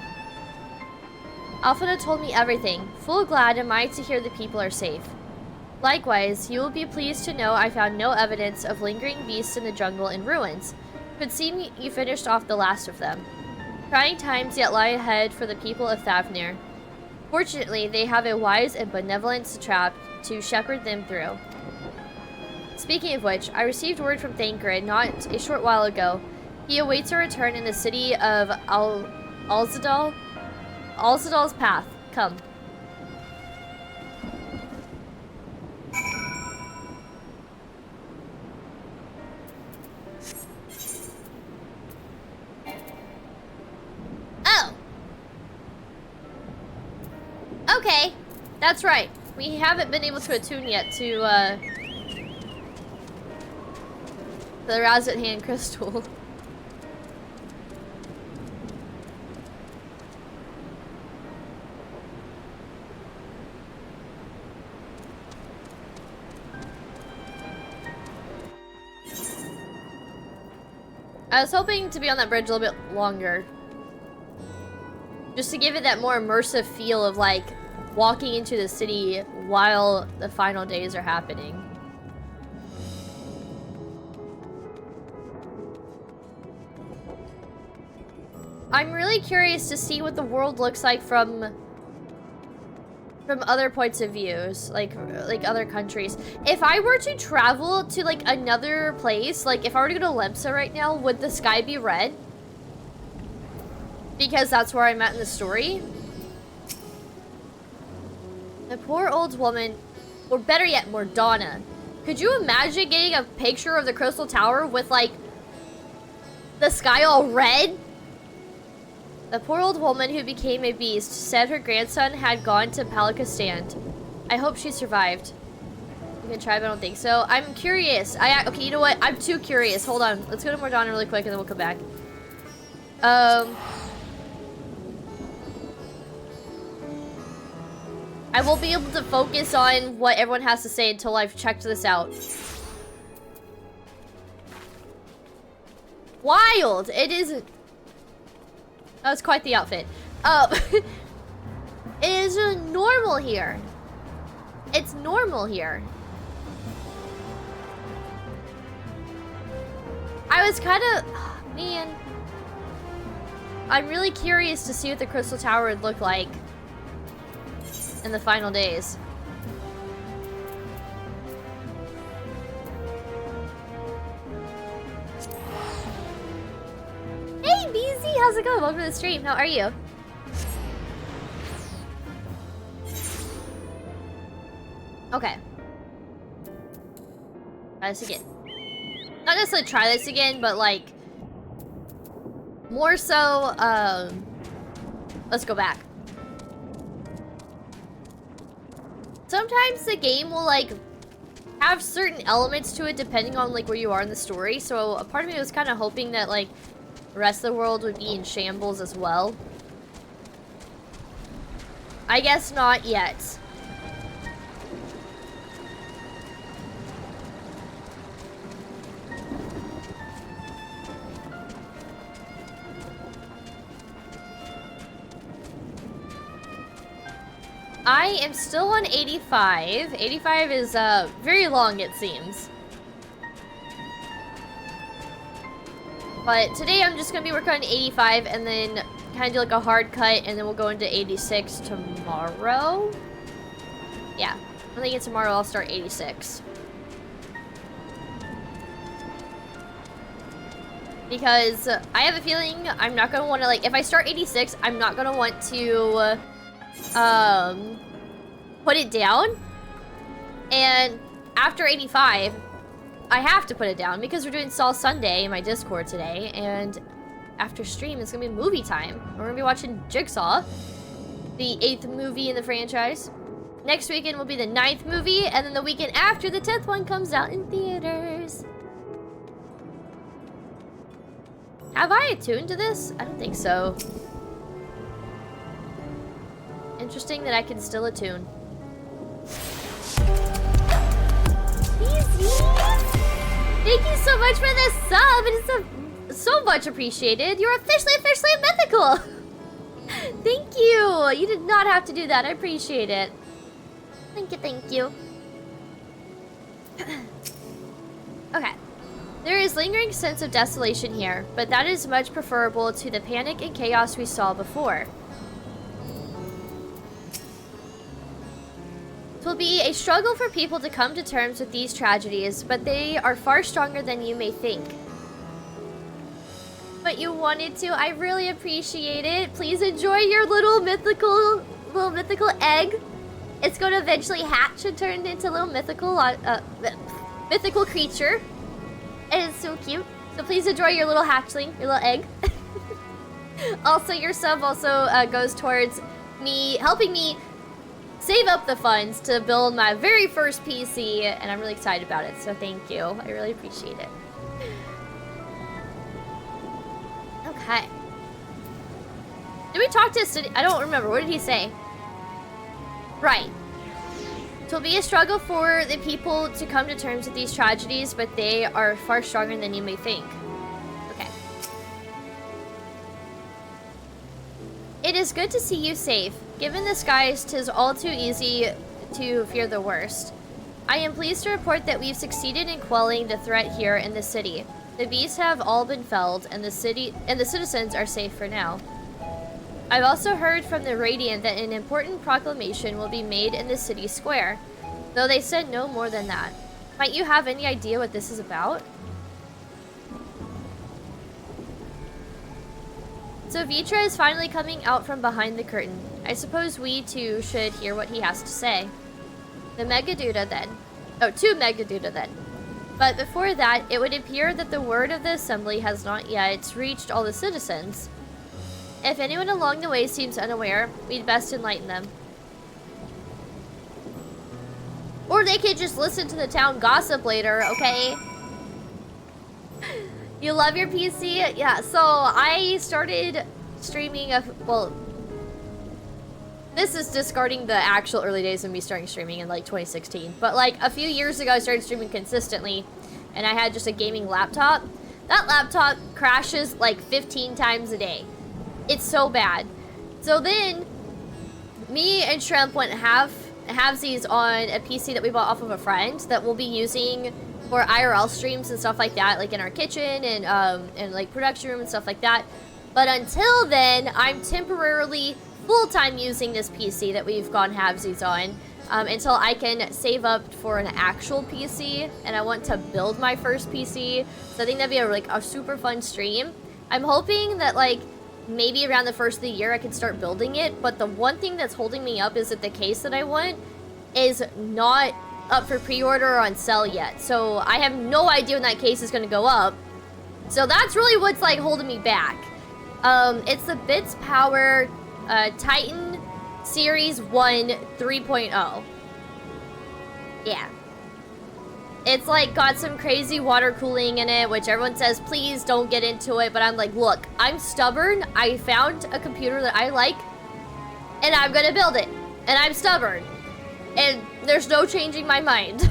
Alfina told me everything. Full glad am I to hear the people are safe. Likewise, you will be pleased to know I found no evidence of lingering beasts in the jungle and ruins. Could seem you finished off the last of them. Trying times yet lie ahead for the people of Thavnair. Fortunately, they have a wise and benevolent satrap to shepherd them through. Speaking of which, I received word from Thancred not a short while ago. He awaits a return in the city of Alzadal. Alzadal's path. Come. Oh! Okay. That's right. We haven't been able to attune yet to, the Razat Hand Crystal. I was hoping to be on that bridge a little bit longer. Just to give it that more immersive feel of, like, walking into the city while the final days are happening. I'm really curious to see what the world looks like from other points of views, like other countries. If I were to travel to like another place, like if I were to go to Lemsa right now, would the sky be red? Because that's where I'm at in the story. The poor old woman, or better yet, Mordana. Could you imagine getting a picture of the Crystal Tower with like the sky all red? The poor old woman who became a beast said her grandson had gone to Palakistan. I hope she survived. You can try, but I don't think so. I'm curious. Okay, you know what? I'm too curious. Hold on. Let's go to Mordana really quick and then we'll come back. I won't be able to focus on what everyone has to say until I've checked this out. wild. It is... Oh, it's quite the outfit. It is normal here. It's normal here. I was kind of... Oh, man. I'm really curious to see what the Crystal Tower would look like in the final days. Hey, BZ! How's it going? Welcome to the stream. How are you? Okay. Try this again. Not necessarily try this again, but like... more so, let's go back. Sometimes the game will like have certain elements to it depending on like where you are in the story. So a part of me was kind of hoping that like the rest of the world would be in shambles as well. I guess not yet. I am still on 85. 85 is very long, it seems. But today I'm just gonna be working on 85 and then kind of do like a hard cut, and then we'll go into 86 tomorrow. Yeah, I think tomorrow I'll start 86. Because I have a feeling I'm not gonna want to, like, if I start 86, I'm not gonna want to put it down, and after 85 I have to put it down because we're doing Saw Sunday in my Discord today, and after stream it's gonna be movie time. We're gonna be watching Jigsaw, the 8th movie in the franchise. Next weekend will be the 9th movie, and then the weekend after, the 10th one comes out in theaters. Have I attuned to this? I don't think so. Interesting that I can still attune. Thank you so much for this sub. It is so much appreciated. You're officially mythical. Thank you. You did not have to do that. I appreciate it. Thank you. Okay. There is lingering sense of desolation here, but that is much preferable to the panic and chaos we saw before. It will be a struggle for people to come to terms with these tragedies, but they are far stronger than you may think. But you wanted to. I really appreciate it. Please enjoy your little mythical egg. It's going to eventually hatch and turn into a little mythical creature. It is so cute. So please enjoy your little hatchling, your little egg. Also, your sub also goes towards me helping me save up the funds to build my very first PC, and I'm really excited about it, so thank you. I really appreciate it. Okay. Did we talk to City? I don't remember. What did he say? Right. It will be a struggle for the people to come to terms with these tragedies, but they are far stronger than you may think. Okay. It is good to see you safe. Given the skies, 'tis all too easy to fear the worst. I am pleased to report that we've succeeded in quelling the threat here in the city. The beasts have all been felled, and the citizens are safe for now. I've also heard from the Radiant that an important proclamation will be made in the city square, though they said no more than that. Might you have any idea what this is about? So Vitra is finally coming out from behind the curtain. I suppose we too should hear what he has to say. The Megaduda then. Oh, to Megaduda then. But before that, it would appear that the word of the assembly has not yet reached all the citizens. If anyone along the way seems unaware, we'd best enlighten them. Or they could just listen to the town gossip later, okay? You love your PC? Yeah, so I started streaming well, this is discarding the actual early days of me starting streaming in like 2016. But like a few years ago I started streaming consistently, and I had just a gaming laptop. That laptop crashes like 15 times a day. It's so bad. So then, me and Shrimp went halvesies on a PC that we bought off of a friend that we'll be using for IRL streams and stuff like that, like in our kitchen and like production room and stuff like that. But until then, I'm temporarily full-time using this PC that we've gone halvesies on until I can save up for an actual PC, and I want to build my first PC. So I think that'd be a super fun stream. I'm hoping that like maybe around the first of the year I can start building it, but the one thing that's holding me up is that the case that I want is not up for pre-order or on sale yet. So I have no idea when that case is going to go up. So that's really what's like holding me back. It's the Bits Power Titan Series 1 3.0. Yeah. It's like got some crazy water cooling in it, which everyone says, please don't get into it. But I'm like, look, I'm stubborn. I found a computer that I like, and I'm gonna build it. And I'm stubborn. And there's no changing my mind.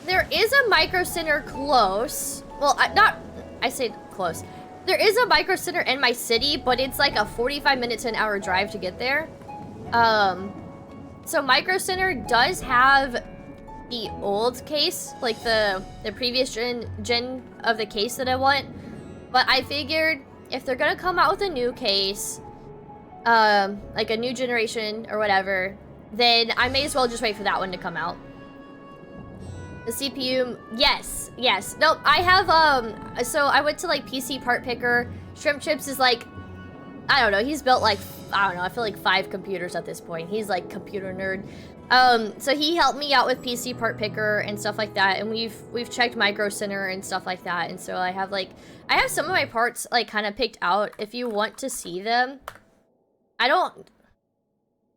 There is a Micro Center close. Well, I say close. There is a Micro Center in my city, but it's like a 45-minute to an hour drive to get there. So Micro Center does have the old case, like the previous gen of the case that I want. But I figured if they're gonna come out with a new case, like a new generation or whatever, then I may as well just wait for that one to come out. The CPU, yes. Nope, I have, so I went to, like, PC Part Picker. Shrimp Chips is, like, I don't know, he's built, like, I don't know, I feel like 5 computers at this point. He's, like, computer nerd. So he helped me out with PC Part Picker and stuff like that, and we've checked Micro Center and stuff like that, and so I have, like, I have some of my parts, like, kind of picked out if you want to see them. I don't...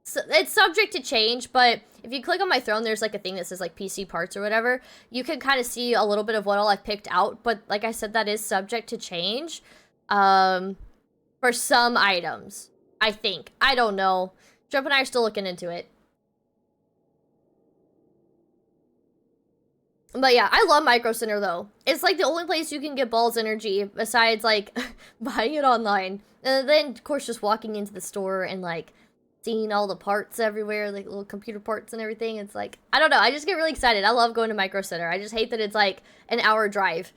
So it's subject to change, but if you click on my throne, there's like a thing that says like PC parts or whatever. You can kind of see a little bit of what all I've picked out, but like I said, that is subject to change for some items, I think. I don't know. Jump and I are still looking into it. But yeah, I love Micro Center though. It's like the only place you can get balls energy besides like buying it online. And then of course just walking into the store and like seeing all the parts everywhere, like little computer parts and everything. It's like, I don't know, I just get really excited. I love going to Micro Center. I just hate that it's like an hour drive.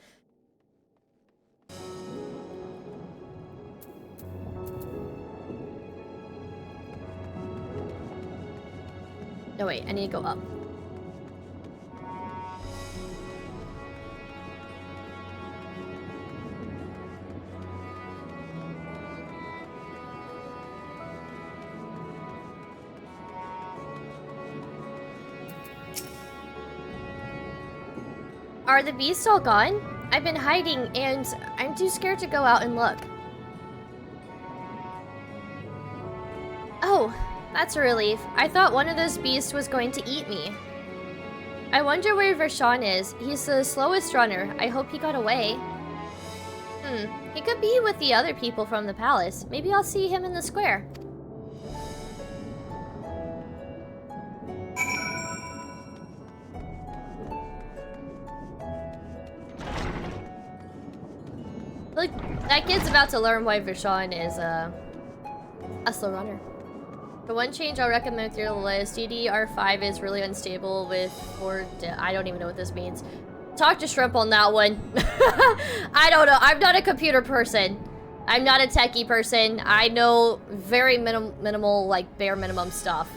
No, wait, I need to go up. Are the beasts all gone? I've been hiding and I'm too scared to go out and look. Oh, that's a relief. I thought one of those beasts was going to eat me. I wonder where Vershawn is. He's the slowest runner. I hope he got away. He could be with the other people from the palace. Maybe I'll see him in the square. Look, that kid's about to learn why Vershawn is a slow runner. For one change I'll recommend through the list, DDR5 is really unstable with I don't even know what this means. Talk to Shrimp on that one. I don't know. I'm not a computer person. I'm not a techie person. I know very minimal, like bare minimum stuff.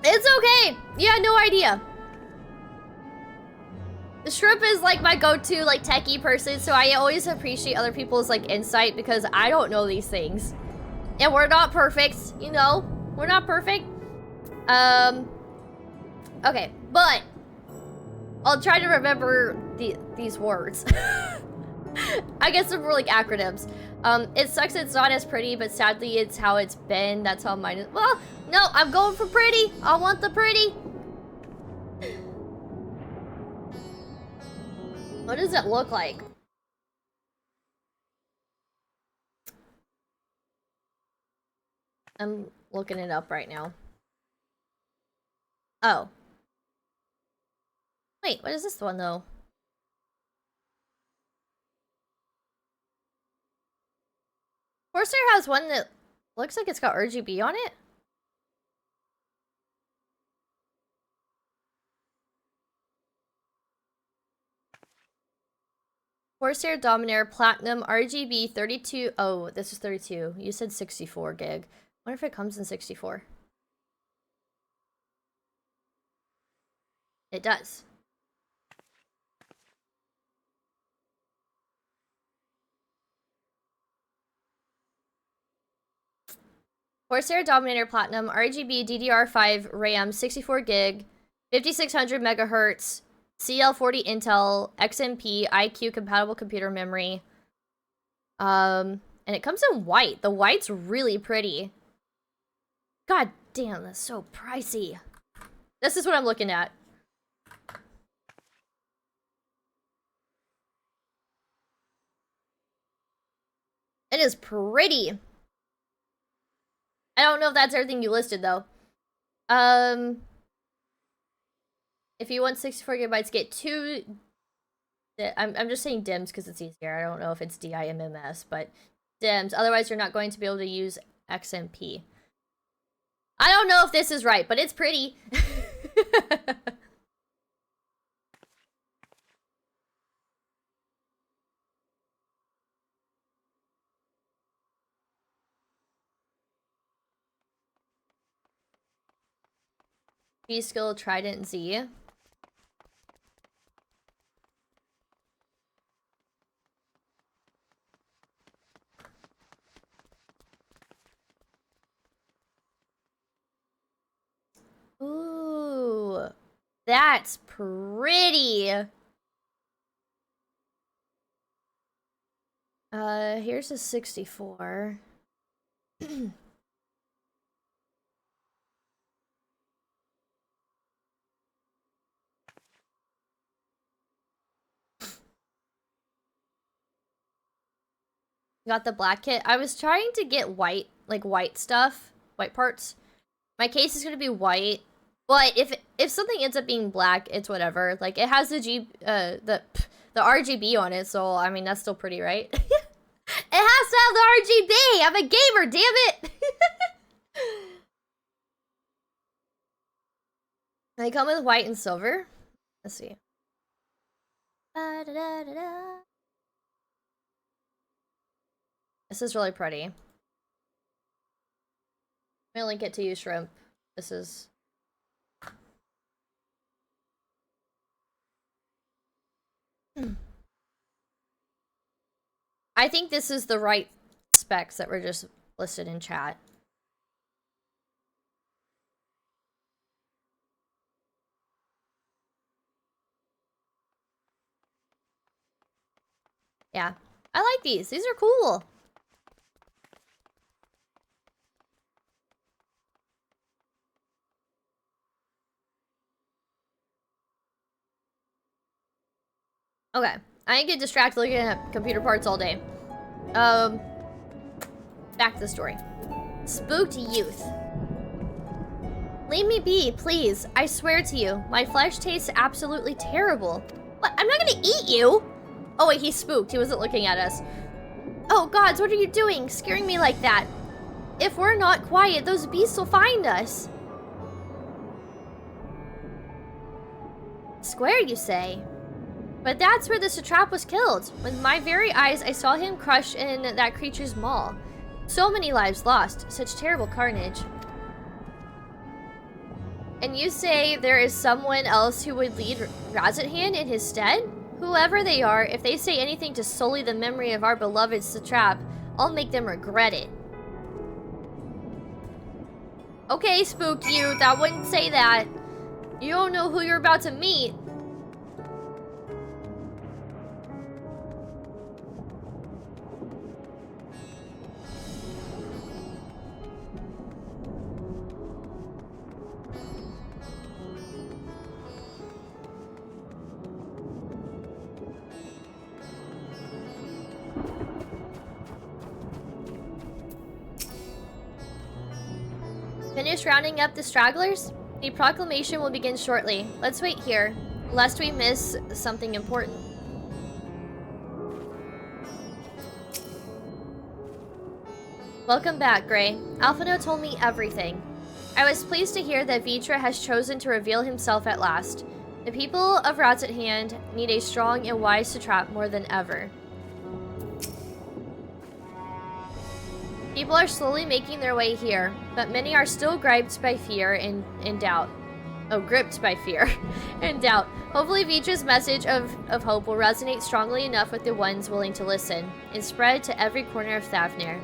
It's okay. Yeah, no idea. The Shrimp is like my go-to like techie person, so I always appreciate other people's like insight because I don't know these things. And we're not perfect, you know? We're not perfect. Okay, but I'll try to remember these words. I guess they're more like acronyms. It sucks it's not as pretty, but sadly it's how it's been. That's how mine is. Well, no, I'm going for pretty. I want the pretty. What does it look like? I'm looking it up right now. Oh. Wait, what is this one though? Corsair has one that looks like it's got RGB on it. Corsair Dominator Platinum RGB 32. Oh, this is 32. You said 64 gig. Wonder if it comes in 64. It does. Corsair Dominator Platinum RGB DDR5 RAM 64 gig 5600 megahertz CL40 Intel XMP IQ compatible computer memory. And it comes in white. The white's really pretty. God damn, that's so pricey. This is what I'm looking at. It is pretty. I don't know if that's everything you listed though. If you want 64 gigabytes, get 2. I'm just saying DIMMs because it's easier. I don't know if it's DIMMS, but DIMMs. Otherwise, you're not going to be able to use XMP. I don't know if this is right, but it's pretty. G-Skill Trident Z. Ooh, that's pretty. Here's a 64. Got the black kit. I was trying to get white, like white stuff, white parts. My case is gonna be white, but if something ends up being black, it's whatever. Like it has the the RGB on it, so I mean that's still pretty, right? It has to have the RGB. I'm a gamer, damn it. They come with white and silver. Let's see. This is really pretty. I'm gonna link it to you, Shrimp. This is... I think this is the right specs that were just listed in chat. Yeah, I like these. These are cool. Okay, I get distracted looking at computer parts all day. Back to the story. Spooked youth. Leave me be, please. I swear to you, my flesh tastes absolutely terrible. What? I'm not gonna eat you! Oh wait, he's spooked. He wasn't looking at us. Oh gods, what are you doing? Scaring me like that. If we're not quiet, those beasts will find us. Square, you say? But that's where the satrap was killed. With my very eyes, I saw him crushed in that creature's maw. So many lives lost. Such terrible carnage. And you say there is someone else who would lead Razathan in his stead? Whoever they are, if they say anything to sully the memory of our beloved satrap, I'll make them regret it. Okay, spooked youth, I wouldn't say that. You don't know who you're about to meet. Finish rounding up the stragglers? The proclamation will begin shortly. Let's wait here, lest we miss something important. Welcome back, Gray. Alphino told me everything. I was pleased to hear that Vitra has chosen to reveal himself at last. The people of Rats at Hand need a strong and wise satrap more than ever. People are slowly making their way here, but many are still gripped by fear and doubt. Oh, gripped by fear and doubt. Hopefully Vitra's message of hope will resonate strongly enough with the ones willing to listen, and spread to every corner of Thavnair.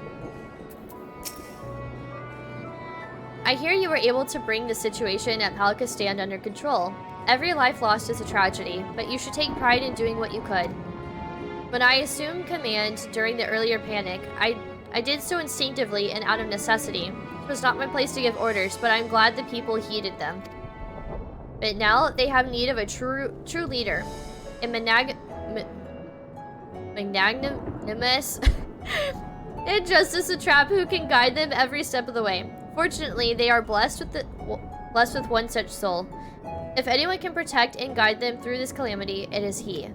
I hear you were able to bring the situation at Palakistan under control. Every life lost is a tragedy, but you should take pride in doing what you could. When I assumed command during the earlier panic, I did so instinctively and out of necessity. It was not my place to give orders, but I'm glad the people heeded them. But now they have need of a true leader. A magnanimous and justice a trap who can guide them every step of the way. Fortunately, they are blessed with one such soul. If anyone can protect and guide them through this calamity, it is he.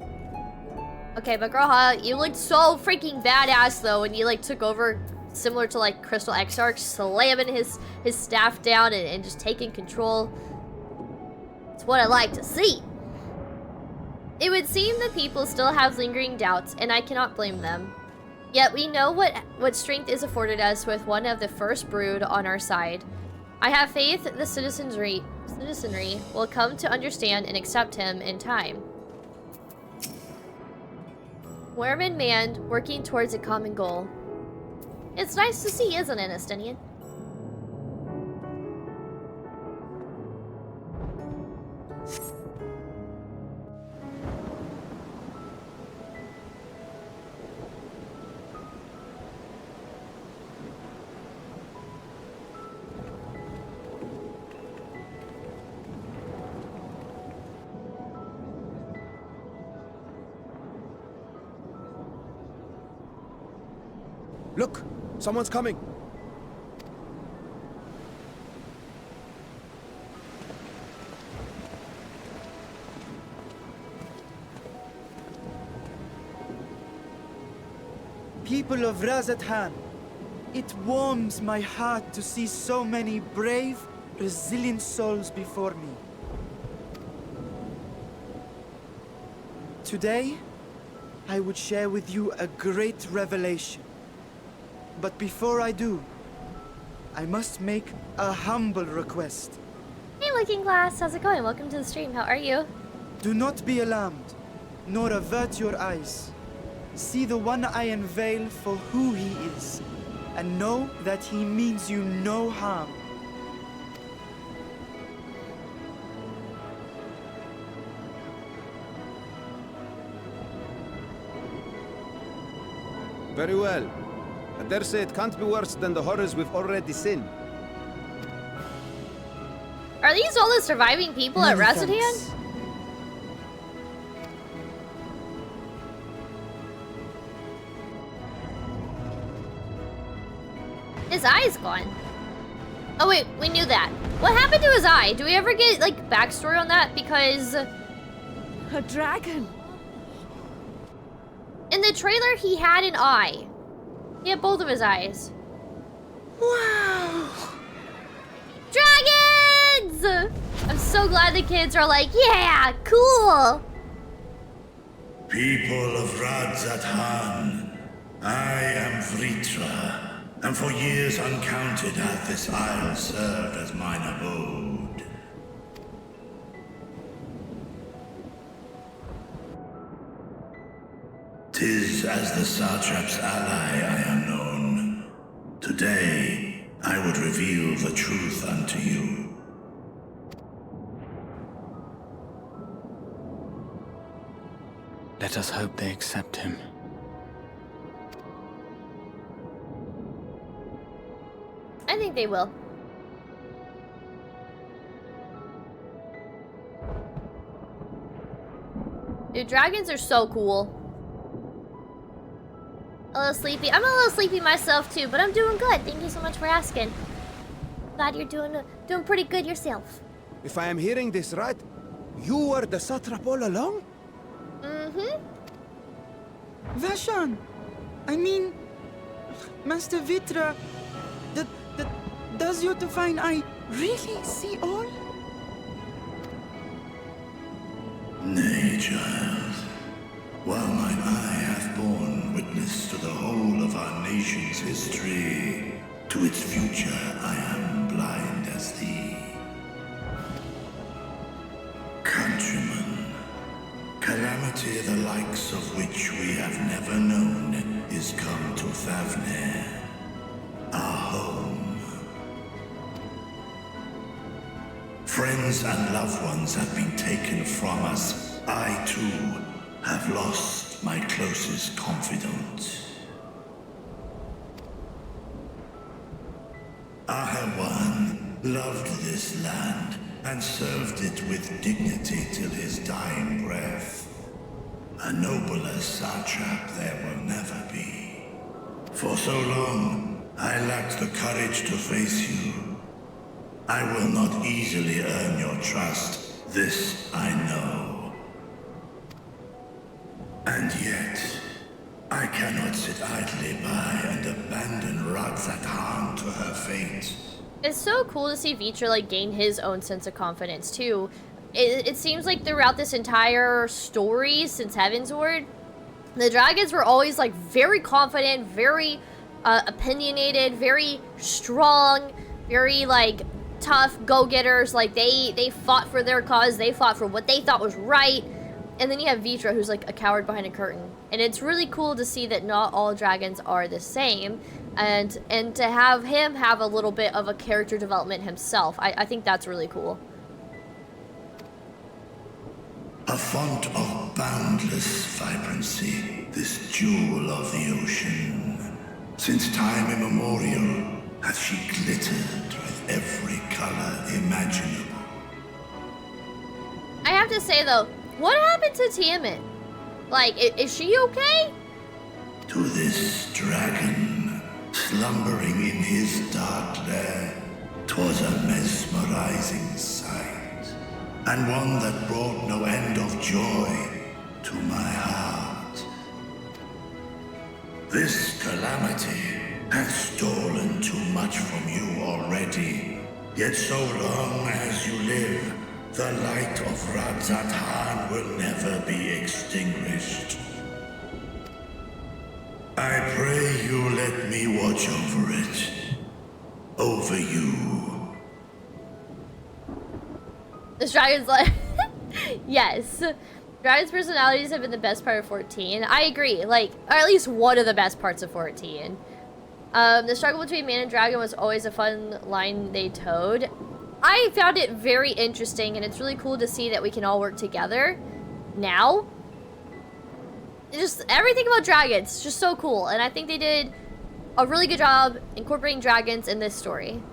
Okay, but girl, you looked so freaking badass though when you like took over, similar to like Crystal Exarch, slamming his staff down and just taking control. It's what I like to see. It would seem that people still have lingering doubts, and I cannot blame them. Yet we know what strength is afforded us with one of the first brood on our side. I have faith the citizenry will come to understand and accept him in time. Worm and man working towards a common goal. It's nice to see, isn't it, Estinian? Look! Someone's coming! People of Razathan, it warms my heart to see so many brave, resilient souls before me. Today, I would share with you a great revelation. But before I do, I must make a humble request. Hey Looking Glass, how's it going? Welcome to the stream, how are you? Do not be alarmed, nor avert your eyes. See the one I unveil for who he is, and know that he means you no harm. Very well. I dare say it can't be worse than the horrors we've already seen. Are these all the surviving people at Razathan? His eye's gone. Oh wait, we knew that. What happened to his eye? Do we ever get like backstory on that? Because A dragon! in the trailer he had an eye. He had both of his eyes. Wow! Dragons! I'm so glad the kids are like, yeah, cool! People of Razathan, I am Vritra, and for years uncounted hath this isle served as mine abode. 'Tis as the Satrap's ally I am known. Today, I would reveal the truth unto you. Let us hope they accept him. I think they will. Dude, dragons are so cool. A little sleepy. I'm a little sleepy myself too, but I'm doing good. Thank you so much for asking. glad you're doing pretty good yourself. If I am hearing this right, you were the satrap all along? Mm-hmm. Vashan! I mean, Master Vitra, does your divine eye really see all? Nay, child. While mine eye hath borne witness to the whole of our nation's history, to its future I am blind as thee. Countrymen, calamity the likes of which we have never known is come to Thavnair, our home. Friends and loved ones have been taken from us. I, too, have lost my closest confidant. Ahewan loved this land and served it with dignity till his dying breath. A nobler satrap there will never be. For so long, I lacked the courage to face you. I will not easily earn your trust, this I know. And yet, I cannot sit idly by and abandon Radzatan to her fate. It's so cool to see Vitra like gain his own sense of confidence too. It seems like throughout this entire story since Heavensward, the dragons were always like very confident, very opinionated, very strong, very like tough go-getters. Like they fought for their cause, they fought for what they thought was right. And then you have Vitra, who's like a coward behind a curtain. And it's really cool to see that not all dragons are the same, and to have him have a little bit of a character development himself. I think that's really cool. A font of boundless vibrancy, this jewel of the ocean. Since time immemorial, hath she glittered with every color imaginable. I have to say though, what happened to Tiamat? Like, is she okay? To this dragon, slumbering in his dark lair, 'twas a mesmerizing sight, and one that brought no end of joy to my heart. This calamity hath stolen too much from you already, yet so long as you live, the light of Radzatan will never be extinguished. I pray you let me watch over it. Over you. This dragon's like... Yes. Dragon's personalities have been the best part of 14. I agree. Like, or at least one of the best parts of 14. The struggle between man and dragon was always a fun line they towed. I found it very interesting, and it's really cool to see that we can all work together now. Just everything about dragons, just so cool. And I think they did a really good job incorporating dragons in this story.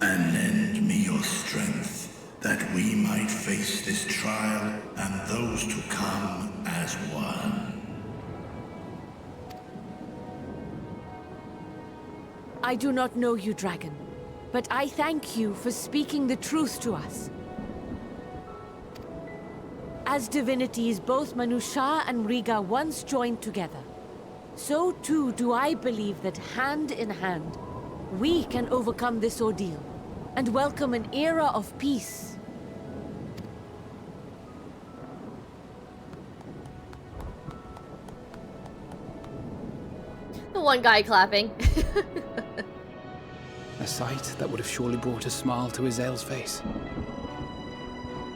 And lend me your strength, that we might face this trial and those to come as one. I do not know you, dragon, but I thank you for speaking the truth to us. As divinities, both Manusha and Riga once joined together, so too do I believe that hand in hand, we can overcome this ordeal and welcome an era of peace. The one guy clapping. A sight that would have surely brought a smile to Izel's face.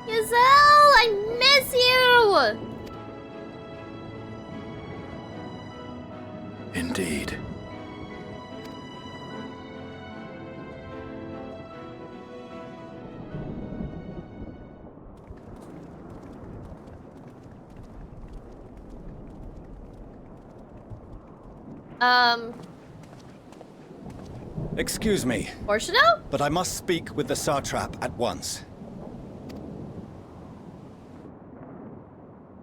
Izel, I miss you! Indeed. Excuse me, Orshino? but I must speak with the satrap at once.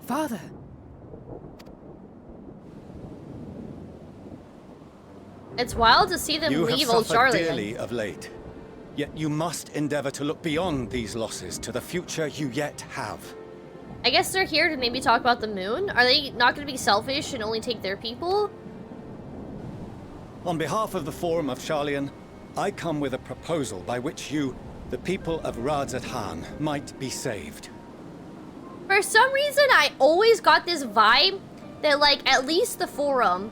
Father, It's wild to see them You leave have old suffered Charlie. dearly of late, yet you must endeavor to look beyond these losses to the future you yet have. I guess they're here to maybe talk about the moon. Are they not going to be selfish and only take their people? On behalf of the Forum of Sharlayan, I come with a proposal by which you, the people of Radzat-Han, might be saved. For some reason, I always got this vibe that, like, at least the Forum,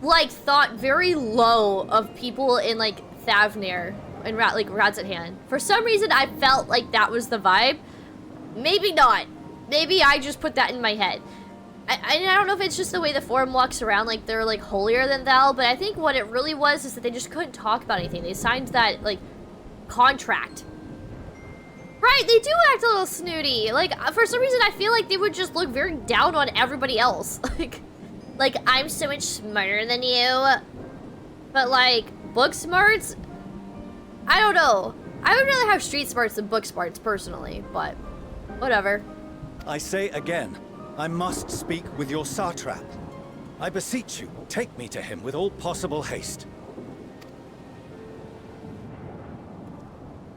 like, thought very low of people in, like, Thavnair and, Radzat-Han. For some reason, I felt like that was the vibe. Maybe not. Maybe I just put that in my head. I don't know if it's just the way the Forum walks around, like, they're, like, holier than thou, but I think what it really was is that they just couldn't talk about anything. They signed that, like, contract. Right, they do act a little snooty. Like, for some reason, I feel like they would just look very down on everybody else. Like, I'm so much smarter than you. But, like, book smarts? I don't know. I would rather have street smarts than book smarts, personally, but whatever. I say again, I must speak with your satrap. I beseech you, take me to him with all possible haste.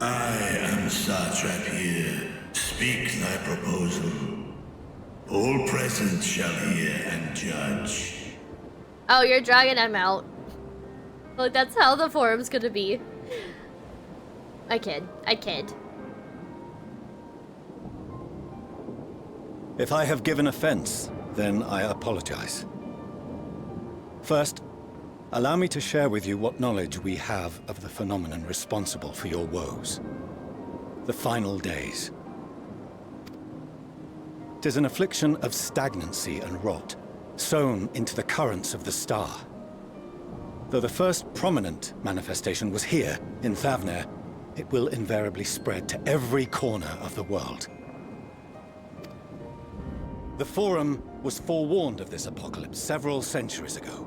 I am satrap here. Speak thy proposal. All present shall hear and judge. Oh, you're dragging him out. Like, that's how the Forum's gonna be. I kid. I kid. If I have given offense, then I apologize. First, allow me to share with you what knowledge we have of the phenomenon responsible for your woes. The final days. 'Tis an affliction of stagnancy and rot, sown into the currents of the star. Though the first prominent manifestation was here, in Thavnair, it will invariably spread to every corner of the world. The Forum was forewarned of this apocalypse several centuries ago.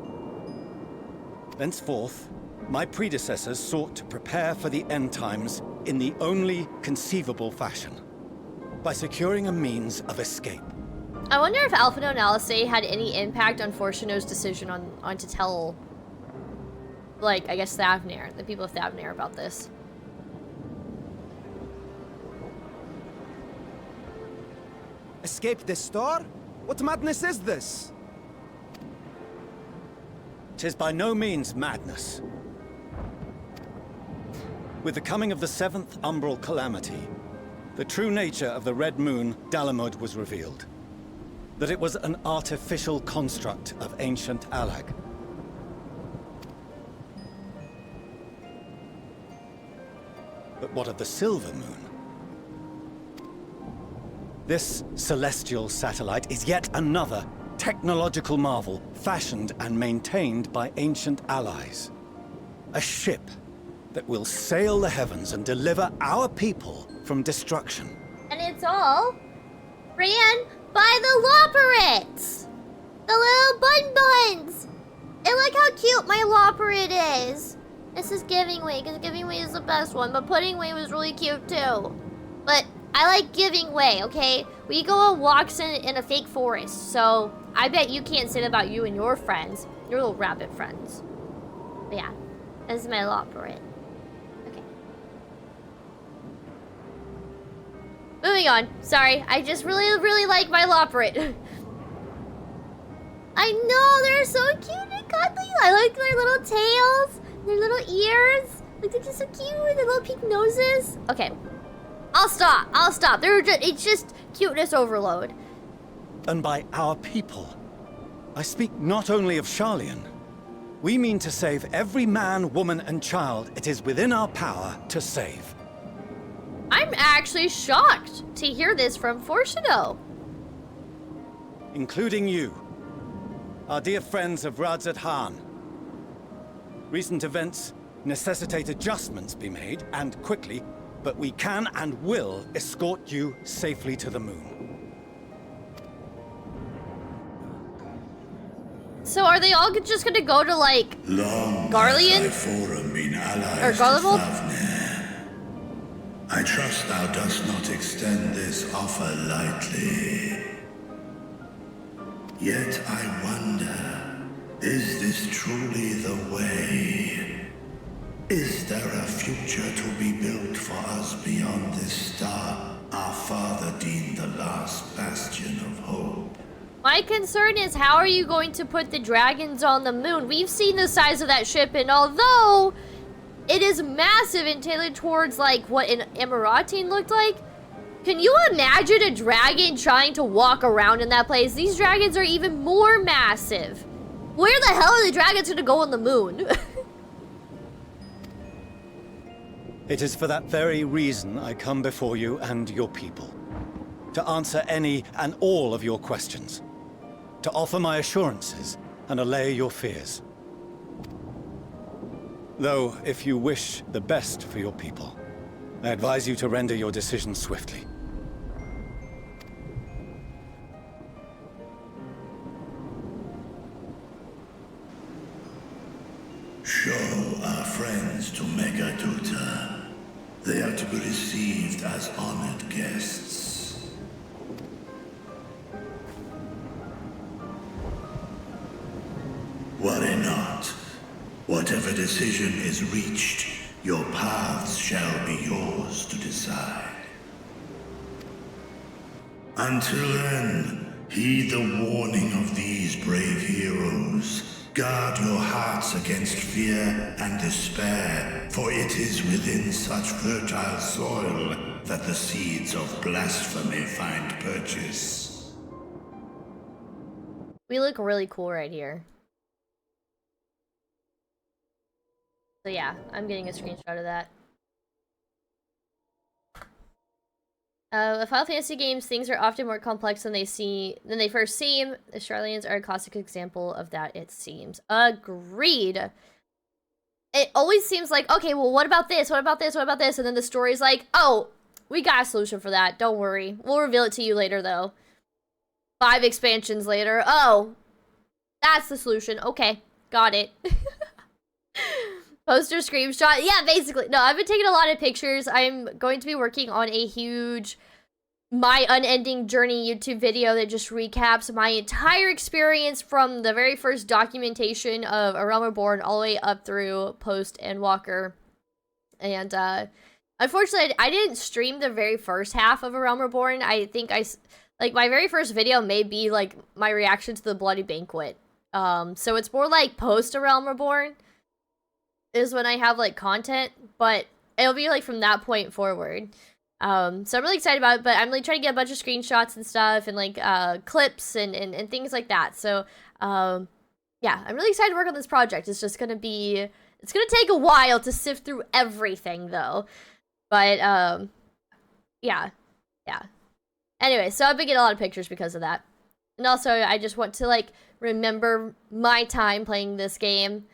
Thenceforth, my predecessors sought to prepare for the end times in the only conceivable fashion, by securing a means of escape. I wonder if Alpha No Nalise had any impact on Fortuno's decision on to tell, like, I guess Thavnair, the people of Thavnair, about this. Escape the star? What madness is this? 'Tis by no means madness. With the coming of the 7th umbral calamity, the true nature of the Red Moon, Dalamud, was revealed. That it was an artificial construct of ancient Alag. But what of the Silver Moon? This celestial satellite is yet another technological marvel fashioned and maintained by ancient allies. A ship that will sail the heavens and deliver our people from destruction. And it's all ran by the Loporrits! The little bun-buns! And look how cute my Loporrit is! This is Giving Way, because Giving Way is the best one, but Pudding Way was really cute too. But I like Giving Way, okay? We go on walks in a fake forest, so I bet you can't say that about you and your friends. Your little rabbit friends. But yeah, this is my Loporrit. Okay. Moving on. Sorry, I just really like my Loporrit. I know, they're so cute and cuddly. I like their little tails, their little ears. Like, they're just so cute, their little pink noses. Okay. I'll stop. It's just cuteness overload. And by our people, I speak not only of Sharlayan. We mean to save every man, woman, and child it is within our power to save. I'm actually shocked to hear this from Fortuno. Including you, our dear friends of Radzat-Han. Recent events necessitate adjustments be made, and quickly, but we can and will escort you safely to the moon. So are they all just gonna go to, like, Garlean? Or Garlemald? I trust thou dost not extend this offer lightly. Yet I wonder, Is this truly the way? Is there a future to be built for us beyond this star our father deemed the last bastion of hope? My concern is, how are you going to put the dragons on the moon? We've seen the size of that ship, and although it is massive and tailored towards like what an Emiratine looked like, can you imagine a dragon trying to walk around in that place? These dragons are even more massive. Where the hell are the dragons gonna go on the moon? It is for that very reason I come before you and your people. To answer any and all of your questions. To offer my assurances and allay your fears. Though, if you wish the best for your people, I advise you to render your decision swiftly. Show our friends to Megaduta. They are to be received as honored guests. Worry not. Whatever decision is reached, your paths shall be yours to decide. Until then, heed the warning of these brave heroes. Guard your hearts against fear and despair, for it is within such fertile soil that the seeds of blasphemy find purchase. We look really cool right here. So yeah, I'm getting a screenshot of that. With Final Fantasy games, things are often more complex than they first seem. Australians are a classic example of that, it seems. Agreed. It always seems like, okay, well, what about this? What about this? What about this? And then the story's like, oh, we got a solution for that. Don't worry. We'll reveal it to you later, though. 5 expansions later. Oh, that's the solution. Okay, got it. Poster screenshot. Yeah, basically. No, I've been taking a lot of pictures. I'm going to be working on a huge My Unending Journey YouTube video that just recaps my entire experience from the very first documentation of A Realm Reborn all the way up through post Endwalker. And unfortunately, I didn't stream the very first half of A Realm Reborn. I think like my very first video may be like my reaction to the Bloody Banquet. So it's more like post A Realm Reborn is when I have like content, but it'll be like from that point forward. So I'm really excited about it, but I'm like trying to get a bunch of screenshots and stuff and like clips and things like that. So yeah, I'm really excited to work on this project. It's just gonna be, it's gonna take a while to sift through everything though. But yeah. Anyway, so I've been getting a lot of pictures because of that. And also I just want to like remember my time playing this game.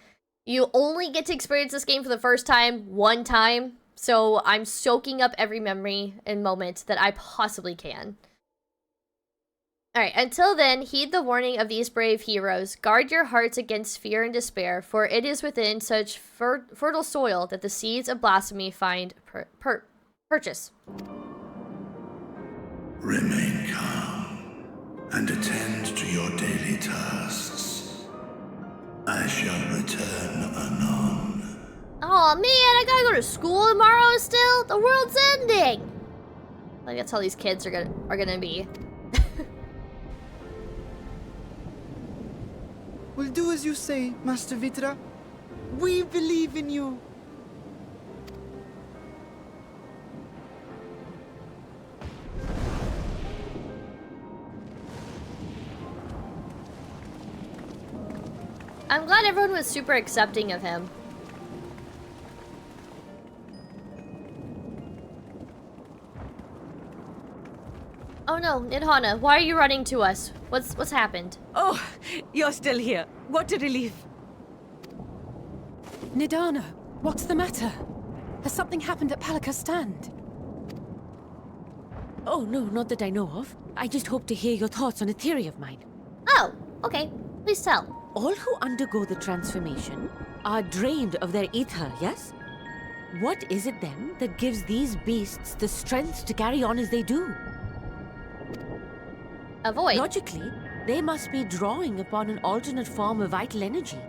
You only get to experience this game for the first time, one time. So I'm soaking up every memory and moment that I possibly can. Alright, until then, heed the warning of these brave heroes. Guard your hearts against fear and despair, for it is within such fertile soil that the seeds of blasphemy find purchase. Remain calm and attend to your daily tasks. I shall return anon. Oh man, I gotta go to school tomorrow still? The world's ending! Like that's how these kids are gonna be. We'll do as you say, Master Vitra. We believe in you. I'm glad everyone was super accepting of him. Oh no, Nidhana, why are you running to us? What's happened? Oh, you're still here. What a relief. Nidhana, what's the matter? Has something happened at Palaka's stand? Oh no, not that I know of. I just hope to hear your thoughts on a theory of mine. Oh, okay. Please tell. All who undergo the transformation are drained of their aether, yes? What is it then that gives these beasts the strength to carry on as they do? A void. Logically, They must be drawing upon an alternate form of vital energy.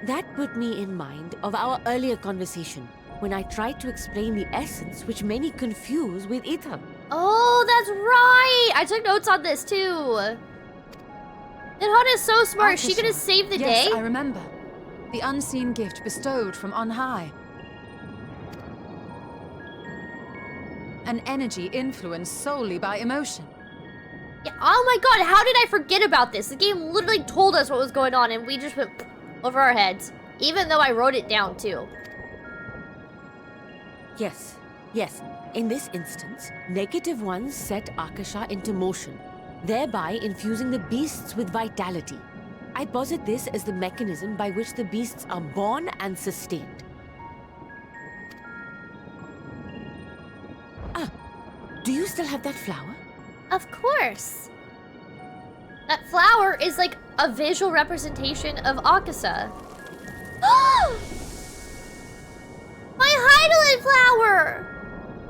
That put me in mind of our earlier conversation, when I tried to explain the essence which many confuse with aether. Oh, that's right! I took notes on this too. Nidhana is so smart. She could have saved the day. Yes, I remember. The unseen gift bestowed from on high. An energy influenced solely by emotion. Yeah, oh my god, how did I forget about this? The game literally told us what was going on and we just went over our heads. Even though I wrote it down too. Yes, yes. In this instance, negative ones set Akasha into motion, thereby infusing the beasts with vitality. I posit this as the mechanism by which the beasts are born and sustained. Ah, do you still have that flower? Of course. That flower is like a visual representation of Akasha. My Heidelin flower!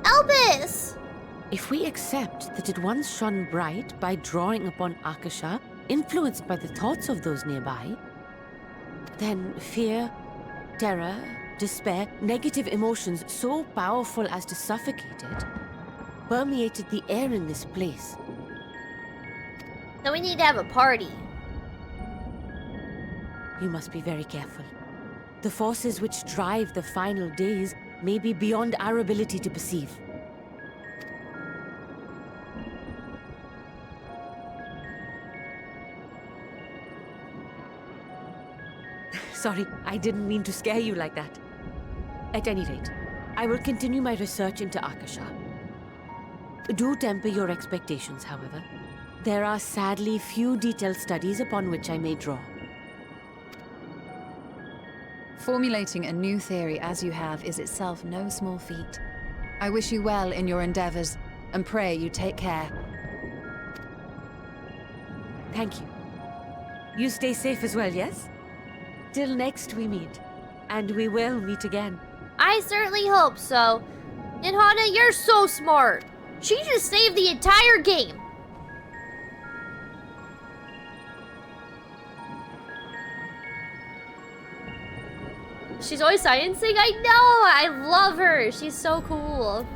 Elvis! If we accept that it once shone bright by drawing upon Akasha, influenced by the thoughts of those nearby, then fear, terror, despair, negative emotions so powerful as to suffocate it, permeated the air in this place. So we need to have a party. You must be very careful. The forces which drive the final days may be beyond our ability to perceive. Sorry, I didn't mean to scare you like that. At any rate, I will continue my research into Akasha. Do temper your expectations, however. There are sadly few detailed studies upon which I may draw. Formulating a new theory as you have is itself no small feat. I wish you well in your endeavors, and pray you take care. Thank you. You stay safe as well, yes? Till next we meet. And we will meet again. I certainly hope so. Nidhana, you're so smart. She just saved the entire game. She's always sciencing. I know. I love her. She's so cool.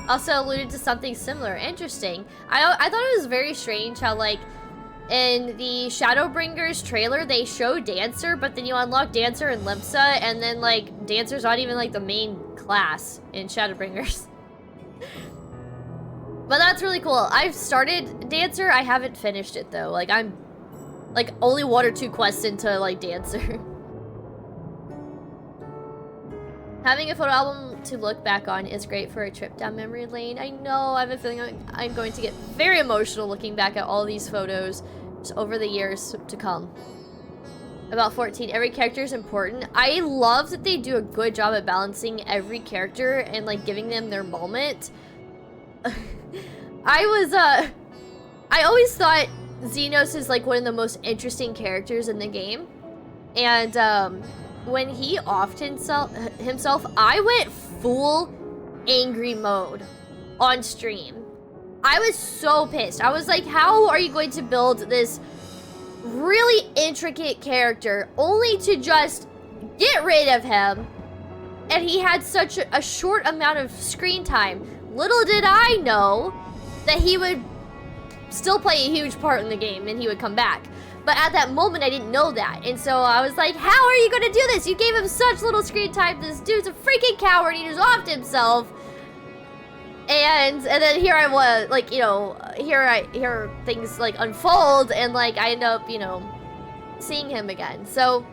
Also alluded to something similar. Interesting. I thought it was very strange how, like, in the Shadowbringers trailer, they show Dancer, but then you unlock Dancer and Limsa, and then, like, Dancer's not even, like, the main class in Shadowbringers. But that's really cool. I've started Dancer. I haven't finished it, though. Like, I'm, like, only 1 or 2 quests into, like, Dancer. Having a photo album to look back on is great for a trip down memory lane. I know, I have a feeling I'm going to get very emotional looking back at all these photos just over the years to come. About 14, every character is important. I love that they do a good job at balancing every character and, like, giving them their moment. I always thought Xenos is, like, one of the most interesting characters in the game. And, when he offed himself, I went full angry mode on stream. I was so pissed. I was like, how are you going to build this really intricate character only to just get rid of him? And he had such a short amount of screen time. Little did I know that he would still play a huge part in the game and he would come back. But at that moment, I didn't know that. And so I was like, how are you going to do this? You gave him such little screen time. This dude's a freaking coward. He just offed himself. And then here I was, like, you know, here things, like, unfold. And, like, I end up, you know, seeing him again. So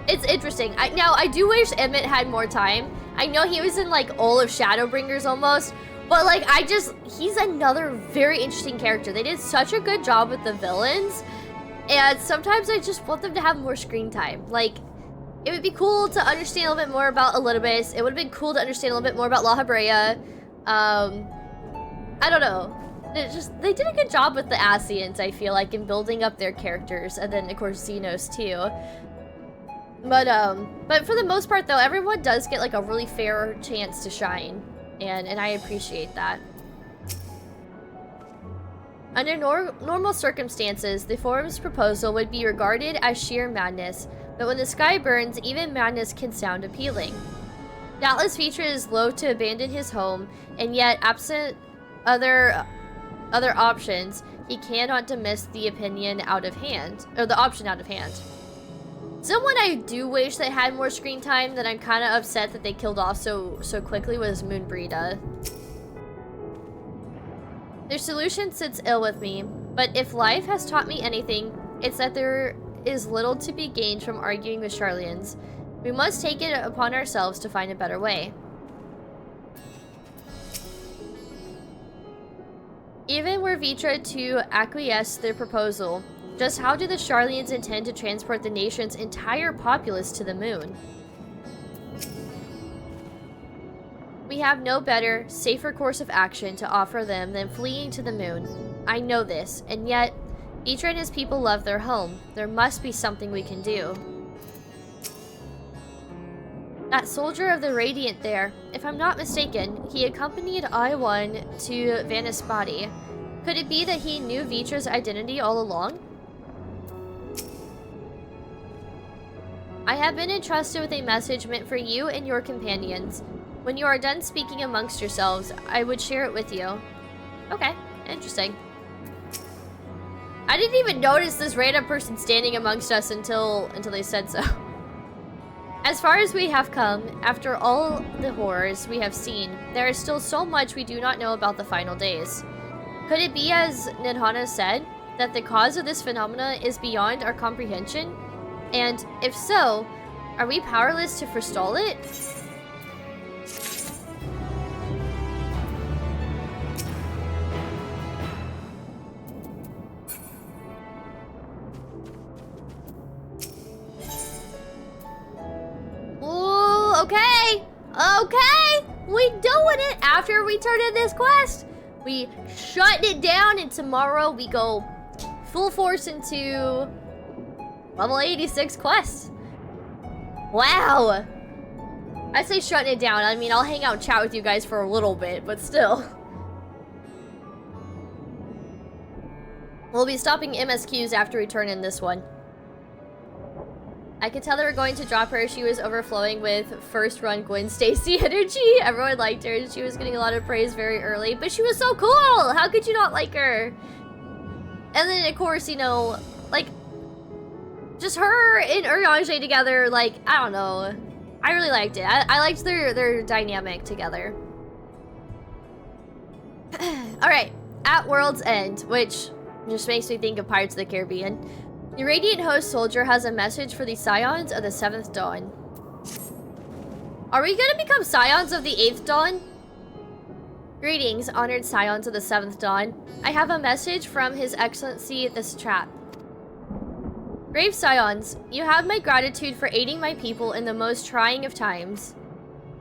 it's interesting. Now, I do wish Emmett had more time. I know he was in, like, all of Shadowbringers almost. But, like, he's another very interesting character. They did such a good job with the villains. And sometimes I just want them to have more screen time. Like, it would be cool to understand a little bit more about Elidibus. It would have been cool to understand a little bit more about La Habrea. I don't know. They did a good job with the Ascians, I feel like, in building up their characters. And then, of course, Xenos, too. But for the most part, though, everyone does get, like, a really fair chance to shine. And I appreciate that. Under normal circumstances, the forum's proposal would be regarded as sheer madness, but when the sky burns, even madness can sound appealing. Doubtless Vitra is loath to abandon his home, and yet, absent other options, he cannot dismiss the opinion out of hand, or the option out of hand. Someone I do wish that had more screen time that I'm kind of upset that they killed off so quickly was Moonbrita. Their solution sits ill with me, but if life has taught me anything, it's that there is little to be gained from arguing with Sharlayans. We must take it upon ourselves to find a better way. Even were Vitra to acquiesce their proposal, just how do the Sharlayans intend to transport the nation's entire populace to the moon? We have no better, safer course of action to offer them than fleeing to the moon. I know this, and yet, Vitra and his people love their home. There must be something we can do. That soldier of the Radiant there, if I'm not mistaken, he accompanied I-1 to Vanispati. Could it be that he knew Vitra's identity all along? I have been entrusted with a message meant for you and your companions. When you are done speaking amongst yourselves, I would share it with you. Okay, interesting. I didn't even notice this random person standing amongst us until they said so. As far as we have come, after all the horrors we have seen, there is still so much we do not know about the final days. Could it be, as Nidhana said, that the cause of this phenomena is beyond our comprehension? And if so, are we powerless to forestall it? Okay, we doing it after we turn in this quest. We shut it down, and tomorrow we go full force into level 86 quest. Wow. I say shutting it down. I mean, I'll hang out and chat with you guys for a little bit, but still. We'll be stopping MSQs after we turn in this one. I could tell they were going to drop her. She was overflowing with first run Gwen Stacy energy. Everyone liked her. She was getting a lot of praise very early, but she was so cool. How could you not like her? And then of course, you know, like just her and Urianger together, like, I don't know. I really liked it. I liked their dynamic together. Alright, at World's End, which just makes me think of Pirates of the Caribbean. The Radiant Host Soldier has a message for the Scions of the 7th Dawn. Are we gonna become Scions of the 8th Dawn? Greetings, honored Scions of the 7th Dawn. I have a message from His Excellency the Satrap. Brave Scions, you have my gratitude for aiding my people in the most trying of times.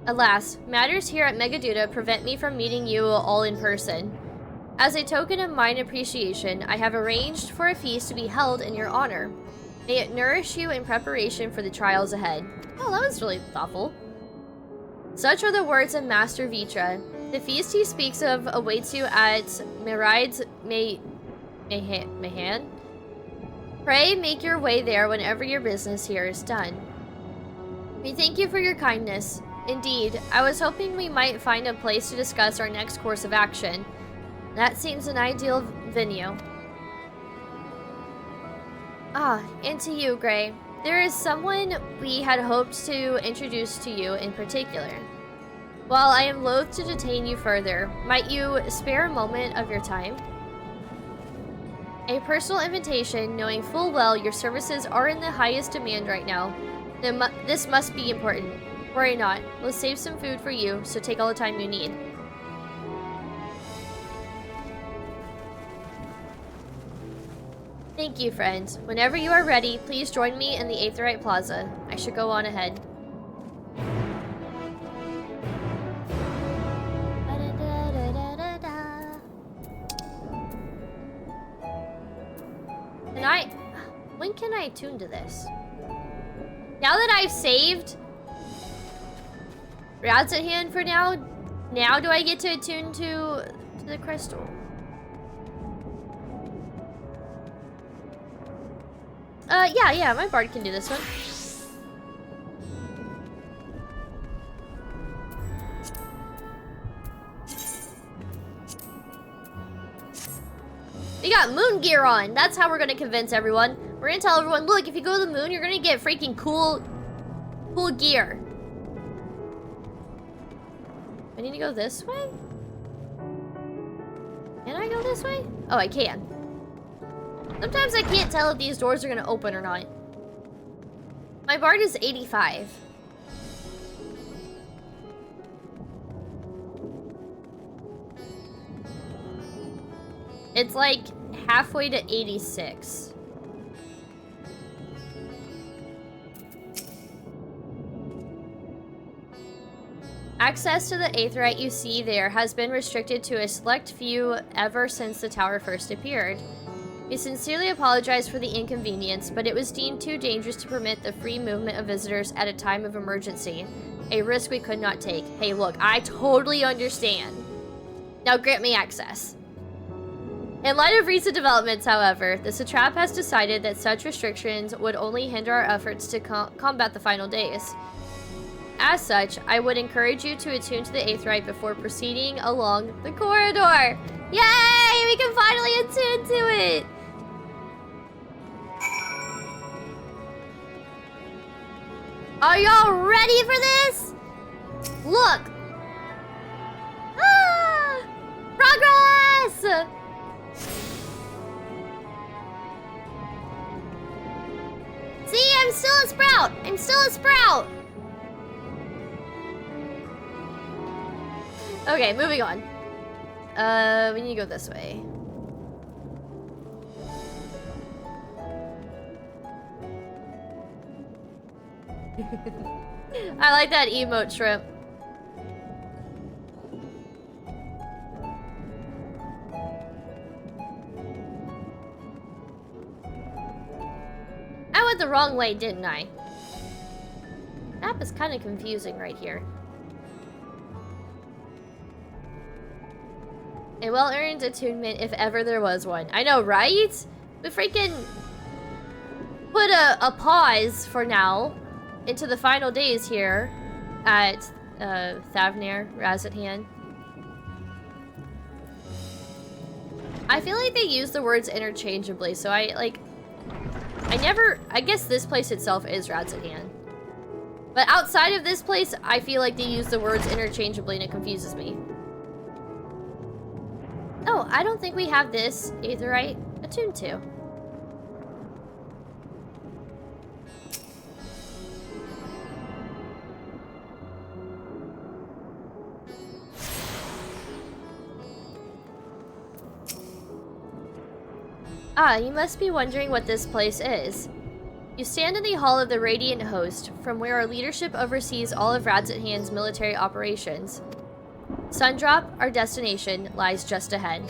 Alas, matters here at Megaduda prevent me from meeting you all in person. As a token of mine appreciation, I have arranged for a feast to be held in your honor. May it nourish you in preparation for the trials ahead. Oh, that was really thoughtful. Such are the words of Master Vitra. The feast he speaks of awaits you at Miraid's Mahan. Pray make your way there whenever your business here is done. We thank you for your kindness. Indeed, I was hoping we might find a place to discuss our next course of action. That seems an ideal venue. Ah, and to you, Gray. There is someone we had hoped to introduce to you in particular. While I am loath to detain you further, might you spare a moment of your time? A personal invitation, knowing full well your services are in the highest demand right now. This must be important. Worry not. We'll save some food for you, so take all the time you need. Thank you, friends. Whenever you are ready, please join me in the Aetherite Plaza. I should go on ahead. When can I attune to this? Now that I've saved routes at hand for now do I get to attune to the crystal? Yeah, my bard can do this one. We got moon gear on. That's how we're gonna convince everyone. We're gonna tell everyone, look, if you go to the moon, you're gonna get freaking cool gear. I need to go this way? Can I go this way? Oh, I can. Sometimes I can't tell if these doors are gonna open or not. My bard is 85. It's like halfway to 86. Access to the aetherite you see there has been restricted to a select few ever since the tower first appeared. We sincerely apologize for the inconvenience, but it was deemed too dangerous to permit the free movement of visitors at a time of emergency. A risk we could not take. Hey, look, I totally understand. Now grant me access. In light of recent developments, however, the satrap has decided that such restrictions would only hinder our efforts to combat the final days. As such, I would encourage you to attune to the aetherite before proceeding along the corridor. Yay! We can finally attune to it! Are y'all ready for this? Look! Ah! Progress! See, I'm still a sprout! I'm still a sprout! Okay, moving on. We need to go this way. I like that emote, Shrimp. I went the wrong way, didn't I? Map is kind of confusing right here. A well-earned attunement if ever there was one. I know, right? We freaking put a pause for now into the final days here at Thavnair, Razathan. I feel like they use the words interchangeably, so I guess this place itself is Razathan. But outside of this place, I feel like they use the words interchangeably and it confuses me. Oh, I don't think we have this aetherite attuned to. Ah, you must be wondering what this place is. You stand in the Hall of the Radiant Host, from where our leadership oversees all of Razathan's military operations. Sundrop, our destination, lies just ahead.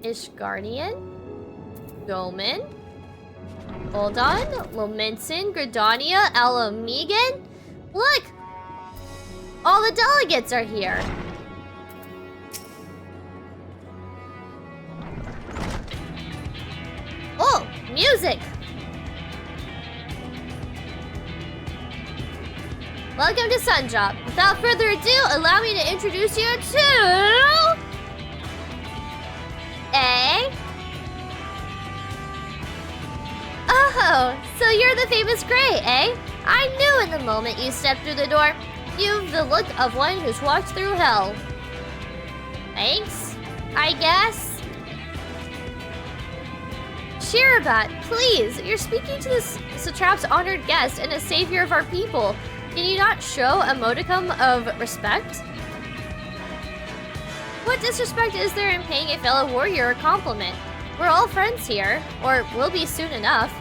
Ishgardian, Goman, Uldon, Lomensin, Gridania, Alamegan. Look! All the delegates are here. Oh, music! Welcome to Sundrop. Without further ado, allow me to introduce you to... Oh, so you're the famous Grey, eh? I knew in the moment you stepped through the door. You've the look of one who's walked through hell. Thanks, I guess. Shirabat, please, you're speaking to this satrap's honored guest and a savior of our people. Can you not show a modicum of respect? What disrespect is there in paying a fellow warrior a compliment? We're all friends here, or will be soon enough.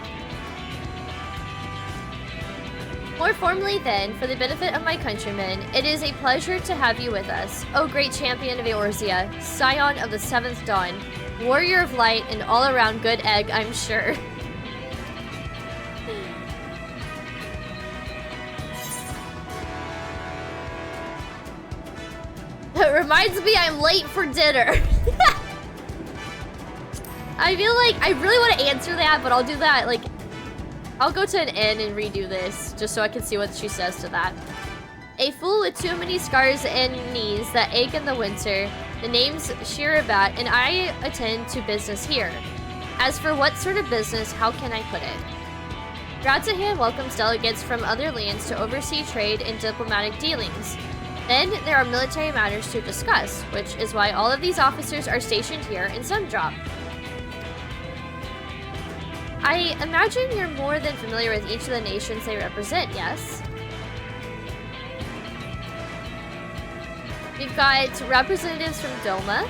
More formally then, for the benefit of my countrymen, it is a pleasure to have you with us, O great champion of Eorzea, scion of the 7th Dawn, warrior of light, and all-around good egg, I'm sure. It reminds me I'm late for dinner. I feel like I really want to answer that, but I'll do that, like... I'll go to an inn and redo this, just so I can see what she says to that. A fool with too many scars and knees that ache in the winter. The name's Shirabat, and I attend to business here. As for what sort of business, how can I put it? Radzahan welcomes delegates from other lands to oversee trade and diplomatic dealings. Then there are military matters to discuss, which is why all of these officers are stationed here in Sundrop. I imagine you're more than familiar with each of the nations they represent, yes? We've got representatives from Doma.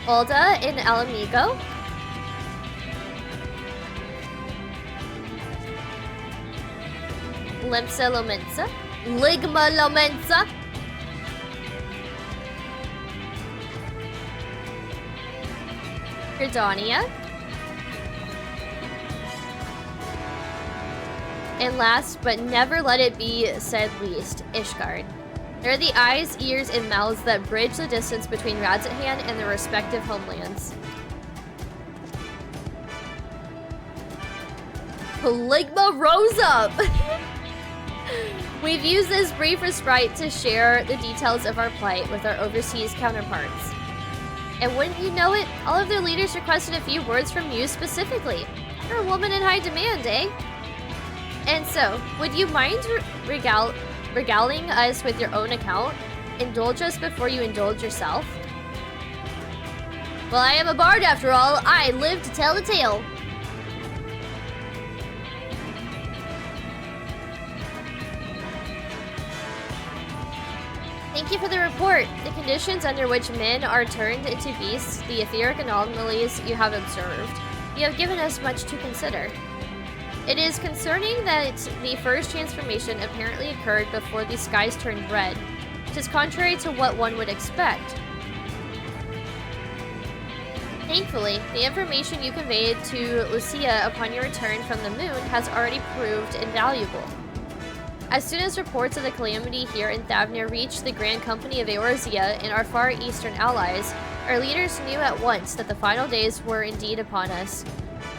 Ulda in Alamigo. Limsa Lomensa. Ligma Lomensa. Gridania. And last, but never let it be said least, Ishgard. They're the eyes, ears, and mouths that bridge the distance between Radzahan and their respective homelands. Paligma rose up! We've used this brief respite to share the details of our plight with our overseas counterparts. And wouldn't you know it, all of their leaders requested a few words from you specifically. You're a woman in high demand, eh? And so, would you mind regaling us with your own account? Indulge us before you indulge yourself? Well, I am a bard after all. I live to tell the tale. Thank you for the report. The conditions under which men are turned into beasts, the etheric anomalies you have observed, you have given us much to consider. It is concerning that the first transformation apparently occurred before the skies turned red, which is contrary to what one would expect. Thankfully, the information you conveyed to Lucia upon your return from the moon has already proved invaluable. As soon as reports of the calamity here in Thavnair reached the Grand Company of Eorzea and our Far Eastern allies, our leaders knew at once that the final days were indeed upon us.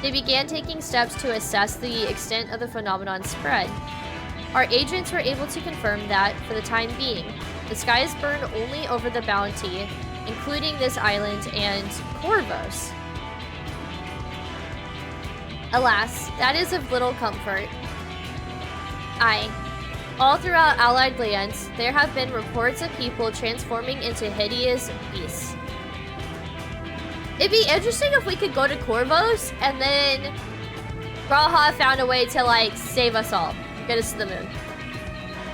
They began taking steps to assess the extent of the phenomenon's spread. Our agents were able to confirm that, for the time being, the skies burn only over the Bounty, including this island and Corvos. Alas, that is of little comfort. Aye. All throughout Allied lands, there have been reports of people transforming into hideous beasts. It'd be interesting if we could go to Corvos and then Raha found a way to, like, save us all. Get us to the moon.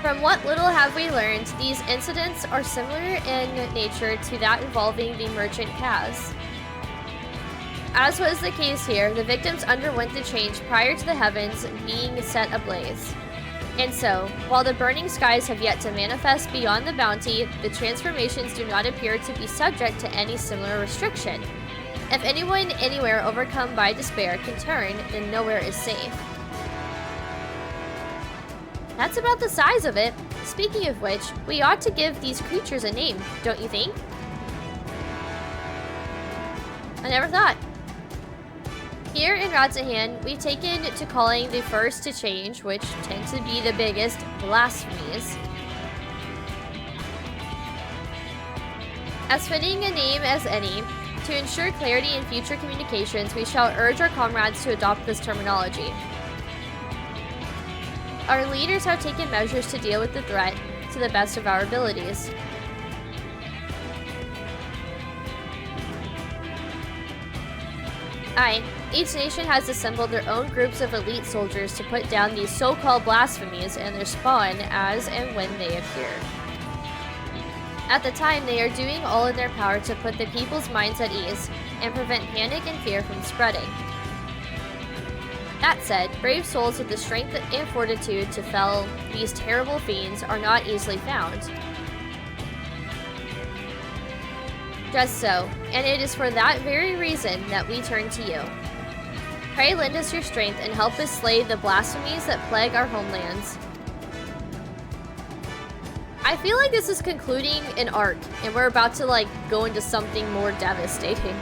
From what little have we learned, these incidents are similar in nature to that involving the merchant Kaz. As was the case here, the victims underwent the change prior to the heavens being set ablaze. And so, while the burning skies have yet to manifest beyond the Bounty, the transformations do not appear to be subject to any similar restriction. If anyone anywhere overcome by despair can turn, then nowhere is safe. That's about the size of it. Speaking of which, we ought to give these creatures a name, don't you think? I never thought. Here in Radzahan, we've taken to calling the first to change, which tend to be the biggest, blasphemies. As fitting a name as any, to ensure clarity in future communications, we shall urge our comrades to adopt this terminology. Our leaders have taken measures to deal with the threat to the best of our abilities. Aye, each nation has assembled their own groups of elite soldiers to put down these so-called blasphemies and their spawn as and when they appear. At the time, they are doing all in their power to put the people's minds at ease and prevent panic and fear from spreading. That said, brave souls with the strength and fortitude to fell these terrible fiends are not easily found. Just so, and it is for that very reason that we turn to you. Pray lend us your strength and help us slay the blasphemies that plague our homelands. I feel like this is concluding an arc, and we're about to, like, go into something more devastating.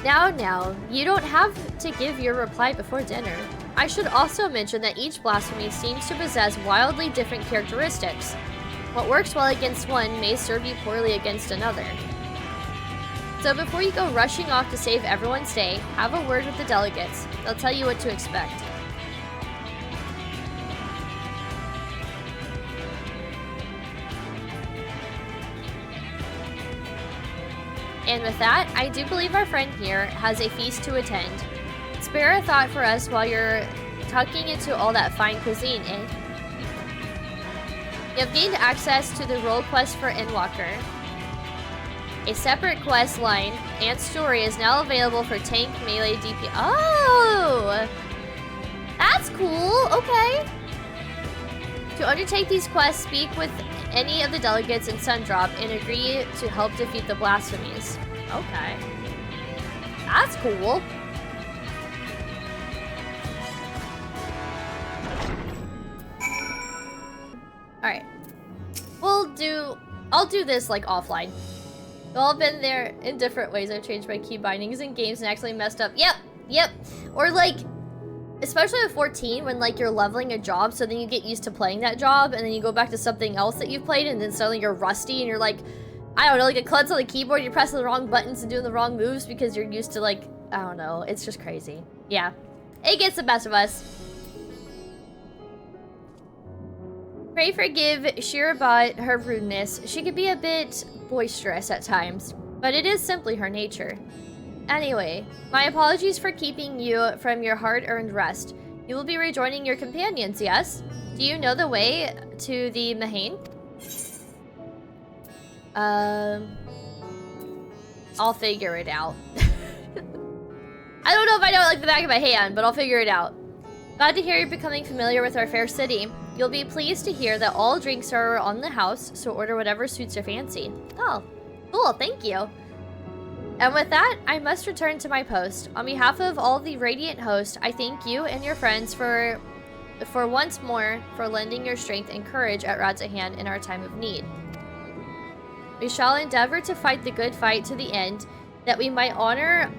Now, you don't have to give your reply before dinner. I should also mention that each blasphemy seems to possess wildly different characteristics. What works well against one may serve you poorly against another. So before you go rushing off to save everyone's day, have a word with the delegates. They'll tell you what to expect. And with that, I do believe our friend here has a feast to attend. Spare a thought for us while you're tucking into all that fine cuisine, eh? You have gained access to the role quest for Endwalker. A separate quest line and story is now available for tank, melee, DP. Oh! That's cool, okay. To undertake these quests, speak with any of the delegates in Sundrop and agree to help defeat the blasphemies. Okay. That's cool. Alright. I'll do this like offline. We've all been there in different ways. I've changed my key bindings in games and actually messed up. Yep. Or like, especially at 14 when like you're leveling a job, so then you get used to playing that job and then you go back to something else that you've played and then suddenly you're rusty and you're like, I don't know, like a klutz on the keyboard, you're pressing the wrong buttons and doing the wrong moves because you're used to like, I don't know, it's just crazy. Yeah, it gets the best of us. Pray forgive Shirabat her rudeness. She could be a bit boisterous at times, but it is simply her nature. Anyway, my apologies for keeping you from your hard-earned rest. You will be rejoining your companions, yes? Do you know the way to the Mahane? I'll figure it out. I don't know if I know it like the back of my hand, but I'll figure it out. Glad to hear you're becoming familiar with our fair city. You'll be pleased to hear that all drinks are on the house, so order whatever suits your fancy. Oh, cool, thank you. And with that, I must return to my post. On behalf of all the Radiant host, I thank you and your friends for once more for lending your strength and courage at Radzahan in our time of need. We shall endeavor to fight the good fight to the end, that we might honor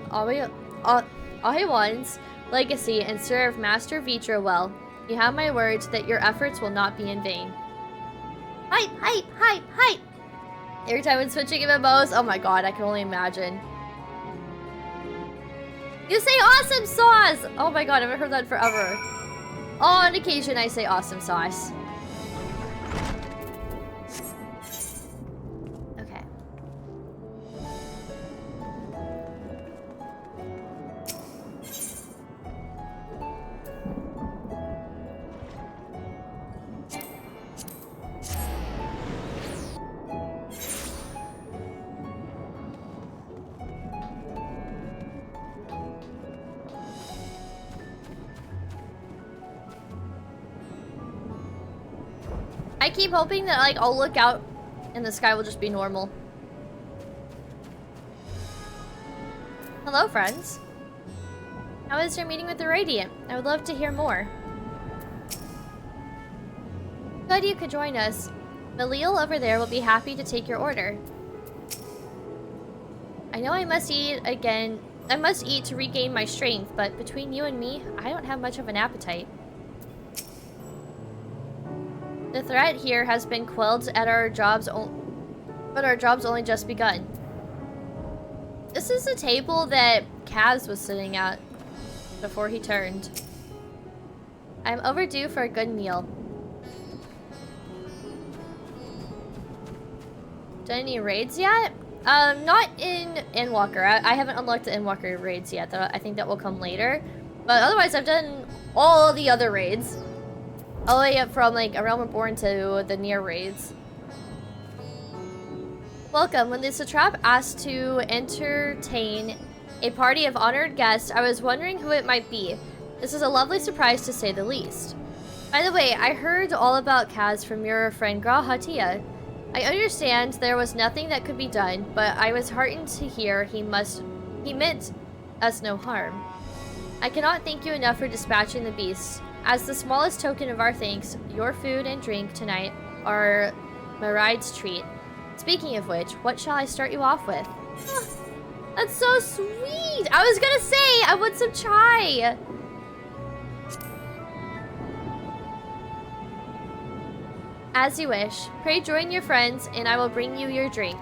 Ahiwan's legacy and serve Master Vitra well. You have my words that your efforts will not be in vain. Hype, hype, hype, hype! Every time when switching MMOs, oh my god, I can only imagine. You say awesome sauce! Oh my god, I haven't heard that forever. On occasion, I say awesome sauce. Okay. I keep hoping that like I'll look out and the sky will just be normal. Hello, friends. How was your meeting with the Radiant? I would love to hear more. Glad you could join us. Malil over there will be happy to take your order. I know I must eat again. I must eat to regain my strength, but between you and me, I don't have much of an appetite. The threat here has been quelled at our jobs, but our job's only just begun. This is the table that Kaz was sitting at before he turned. I'm overdue for a good meal. Done any raids yet? Not in Endwalker. I haven't unlocked the Endwalker raids yet. I think that will come later. But otherwise, I've done all the other raids. All the way up from like A Realm Reborn to the near raids. Welcome. When the satrap asked to entertain a party of honored guests, I was wondering who it might be. This is a lovely surprise to say the least. By the way, I heard all about Kaz from your friend Grahatia. I understand there was nothing that could be done, but I was heartened to hear he meant us no harm. I cannot thank you enough for dispatching the beasts. As the smallest token of our thanks, your food and drink tonight are My ride's treat. Speaking of which, what shall I start you off with? That's so sweet! I was gonna say, I want some chai! As you wish. Pray join your friends, and I will bring you your drink.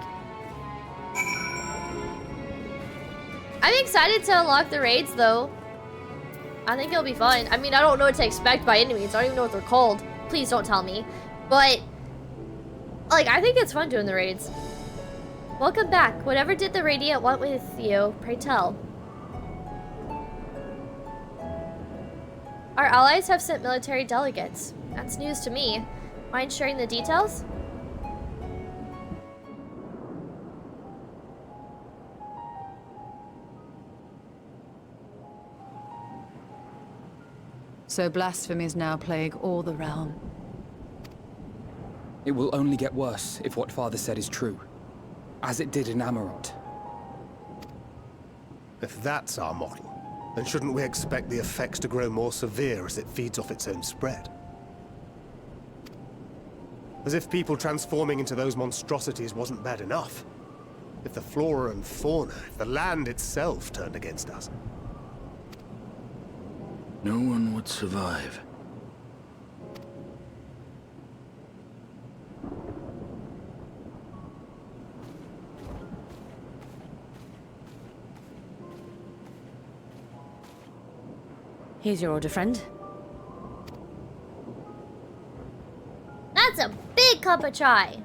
I'm excited to unlock the raids, though. I think it'll be fun. I mean, I don't know what to expect by any means. I don't even know what they're called. Please don't tell me. But, like, I think it's fun doing the raids. Welcome back. Whatever did the Radiant want with you, pray tell. Our allies have sent military delegates. That's news to me. Mind sharing the details? So blasphemies now plague all the realm. It will only get worse if what Father said is true. As it did in Amarant. If that's our model, then shouldn't we expect the effects to grow more severe as it feeds off its own spread? As if people transforming into those monstrosities wasn't bad enough. If the flora and fauna, if the land itself turned against us. No one would survive. Here's your order, friend. That's a big cup of chai.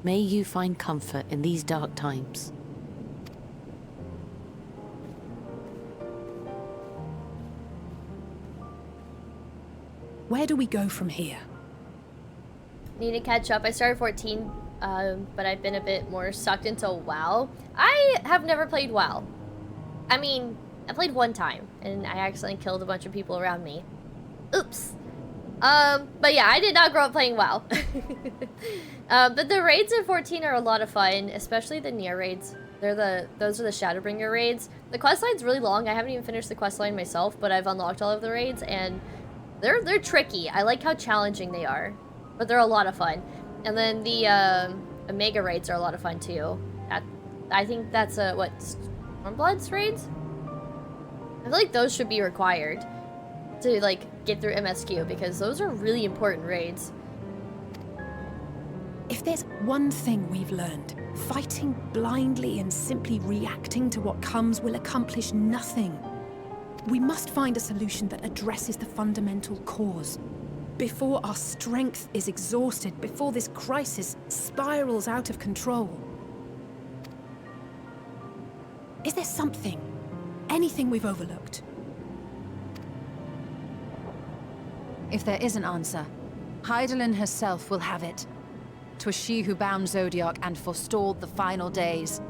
May you find comfort in these dark times. Where do we go from here? Need to catch up. I started 14, but I've been a bit more sucked into WoW. I have never played WoW. I mean, I played one time, and I accidentally killed a bunch of people around me. Oops. But yeah, I did not grow up playing WoW. But the raids in 14 are a lot of fun, especially the near raids. Those are the Shadowbringer raids. The questline's really long. I haven't even finished the questline myself, but I've unlocked all of the raids, and they're tricky. I like how challenging they are, but they're a lot of fun. And then the Omega raids are a lot of fun too. I think that's what, Stormblood's raids? I feel like those should be required to like get through MSQ because those are really important raids. If there's one thing we've learned, fighting blindly and simply reacting to what comes will accomplish nothing. We must find a solution that addresses the fundamental cause. Before our strength is exhausted, before this crisis spirals out of control. Is there something, anything we've overlooked? If there is an answer, Hydaelyn herself will have it. 'Twas she who bound Zodiac and forestalled the final days.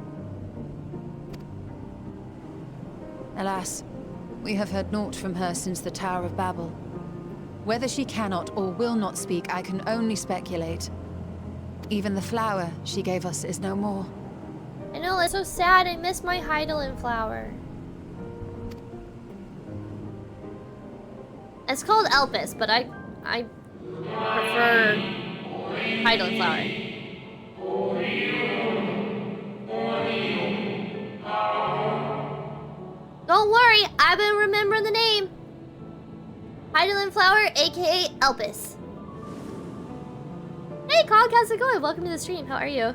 Alas, we have heard naught from her since the Tower of Babel. Whether she cannot or will not speak, I can only speculate. Even the flower she gave us is no more. I know, it's so sad. I miss my Hydaelyn flower. It's called Elpis, but I prefer Hydaelyn flower. Don't worry, I've been remembering the name. Hydaelyn flower, aka Elpis. Hey Cog, how's it going? Welcome to the stream. How are you?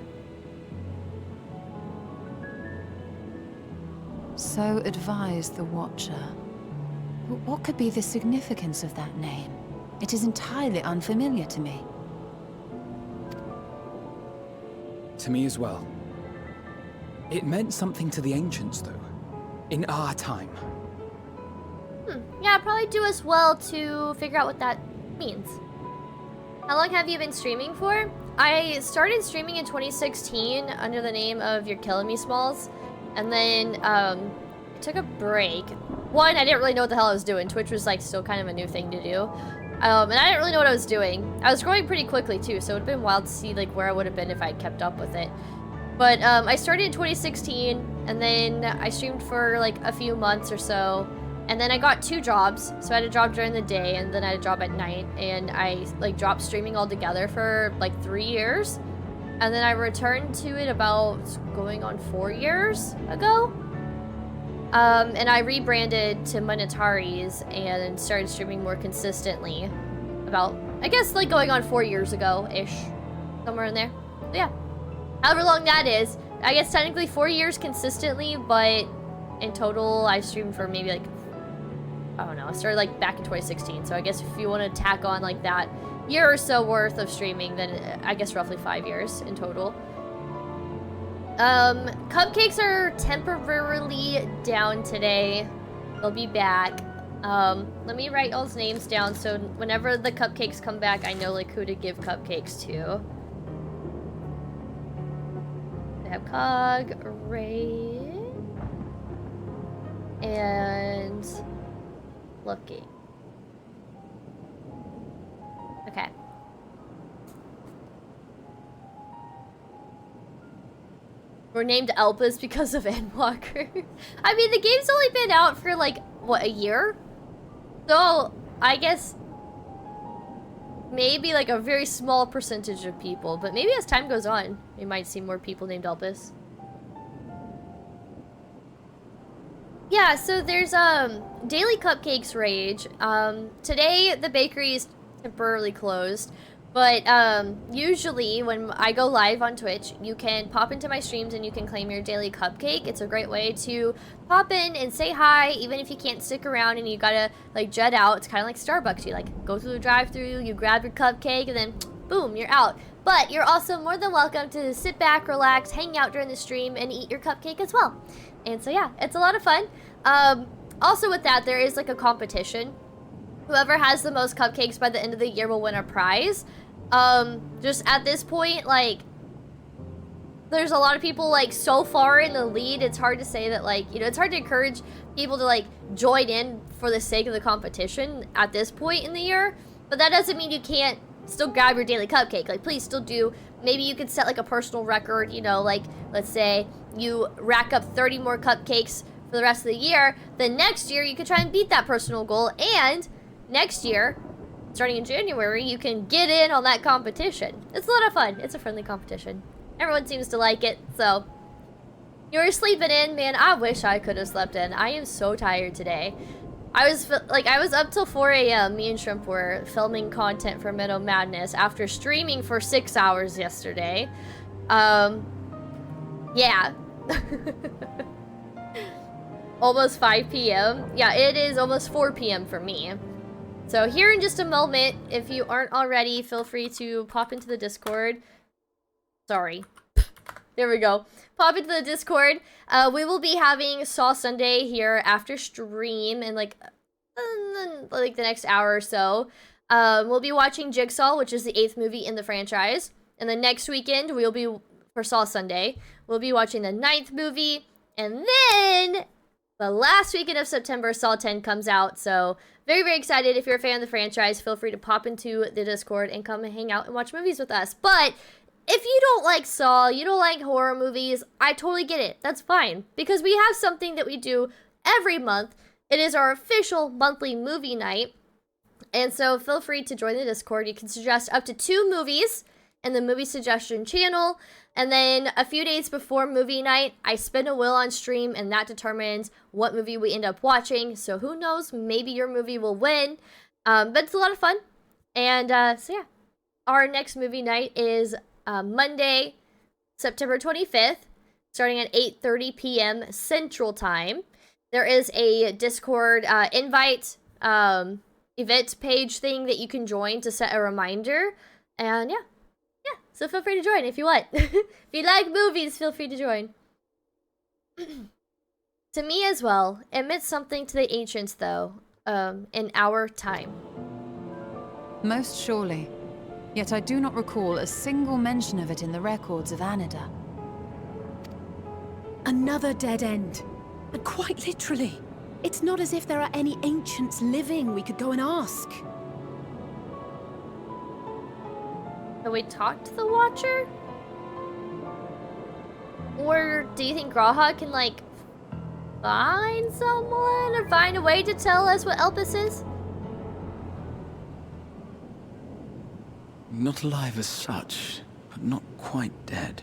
So advised the Watcher. But what could be the significance of that name? It is entirely unfamiliar to me. To me as well. It meant something to the ancients, though. In our time. Yeah, probably do us well to figure out what that means. How long have you been streaming for? I started streaming in 2016 under the name of You're Killing Me Smalls. And then, took a break. One, I didn't really know what the hell I was doing. Twitch was, like, still kind of a new thing to do. And I didn't really know what I was doing. I was growing pretty quickly, too, so it would have been wild to see, like, where I would have been if I had kept up with it. But, I started in 2016, and then I streamed for, like, a few months or so. And then I got 2 jobs. So I had a job during the day and then I had a job at night. And I like dropped streaming altogether for like 3 years. And then I returned to it about going on 4 years ago. And I rebranded to Monetaries and started streaming more consistently. About, I guess, like going on 4 years ago-ish. Somewhere in there. But yeah. However long that is. I guess technically 4 years consistently, but in total I streamed for maybe like, I don't know, I started like back in 2016. So I guess if you want to tack on like that year or so worth of streaming, then I guess roughly 5 years in total. Cupcakes are temporarily down today. They'll be back. Let me write y'all's names down so whenever the cupcakes come back, I know like who to give cupcakes to. I have Cog, Ray, and Lucky. Okay. We're named Elpis because of Endwalker. I mean, the game's only been out for like, what, a year? So, I guess maybe like a very small percentage of people, but maybe as time goes on, we might see more people named Elpis. Yeah, so there's daily cupcakes rage. Today the bakery is temporarily closed, but usually when I go live on Twitch, you can pop into my streams and you can claim your daily cupcake. It's a great way to pop in and say hi, even if you can't stick around and you gotta like jet out. It's kind of like Starbucks. You like go through the drive-thru, you grab your cupcake, and then boom, you're out. But you're also more than welcome to sit back, relax, hang out during the stream, and eat your cupcake as well. And so yeah, it's a lot of fun. Also with that, there is like a competition. Whoever has the most cupcakes by the end of the year will win a prize. Just at this point, like, there's a lot of people like so far in the lead, it's hard to say that like, you know, it's hard to encourage people to like join in for the sake of the competition at this point in the year. But that doesn't mean you can't still grab your daily cupcake. Like, please still do. Maybe you could set like a personal record, you know, like let's say you rack up 30 more cupcakes for the rest of the year. Then next year you could try and beat that personal goal, and next year, starting in January, you can get in on that competition. It's a lot of fun. It's a friendly competition. Everyone seems to like it, so. You're sleeping in, man. I wish I could have slept in. I am so tired today. I was up till 4 a.m. Me and Shrimp were filming content for Meadow Madness after streaming for 6 hours yesterday. Yeah. Almost 5 p.m. Yeah, it is almost 4 p.m. for me. So here in just a moment, if you aren't already, feel free to pop into the Discord. Sorry. There we go. Pop into the Discord. We will be having Saw Sunday here after stream in like the next hour or so. We'll be watching Jigsaw, which is the 8th movie in the franchise. And the next weekend, we'll be, for Saw Sunday, we'll be watching the 9th movie. And then the last weekend of September, Saw 10 comes out. So very, very excited. If you're a fan of the franchise, feel free to pop into the Discord and come and hang out and watch movies with us. But if you don't like Saw, you don't like horror movies, I totally get it. That's fine. Because we have something that we do every month. It is our official monthly movie night. And so feel free to join the Discord. You can suggest up to 2 movies in the movie suggestion channel. And then a few days before movie night, I spin a wheel on stream, and that determines what movie we end up watching. So who knows, maybe your movie will win. But it's a lot of fun. And so yeah, our next movie night is Monday, September 25th, starting at 8:30 p.m. Central Time. There is a Discord invite event page thing that you can join to set a reminder. And yeah. So feel free to join if you want. If you like movies, feel free to join. To me as well, it meant something to the ancients, though, in our time. Most surely. Yet I do not recall a single mention of it in the records of Anida. Another dead end. And quite literally. It's not as if there are any ancients living we could go and ask. Can we talk to the Watcher? Or do you think Graha can, like find someone or find a way to tell us what Elpis is? Not alive as such, but not quite dead.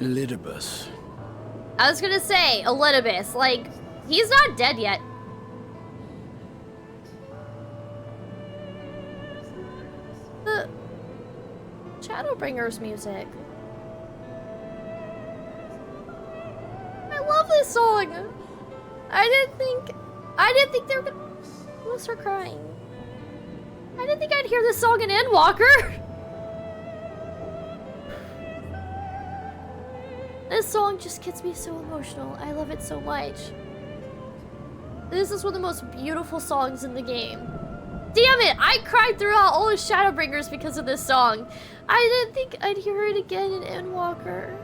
Elidibus. I was gonna say, Elidibus, like, he's not dead yet. The Shadowbringer's music. I love this song. I didn't think they were gonna... I'm gonna start crying. I didn't think I'd hear this song in Endwalker. This song just gets me so emotional. I love it so much. This is one of the most beautiful songs in the game. Damn it! I cried throughout all of Shadowbringers because of this song. I didn't think I'd hear it again in Endwalker.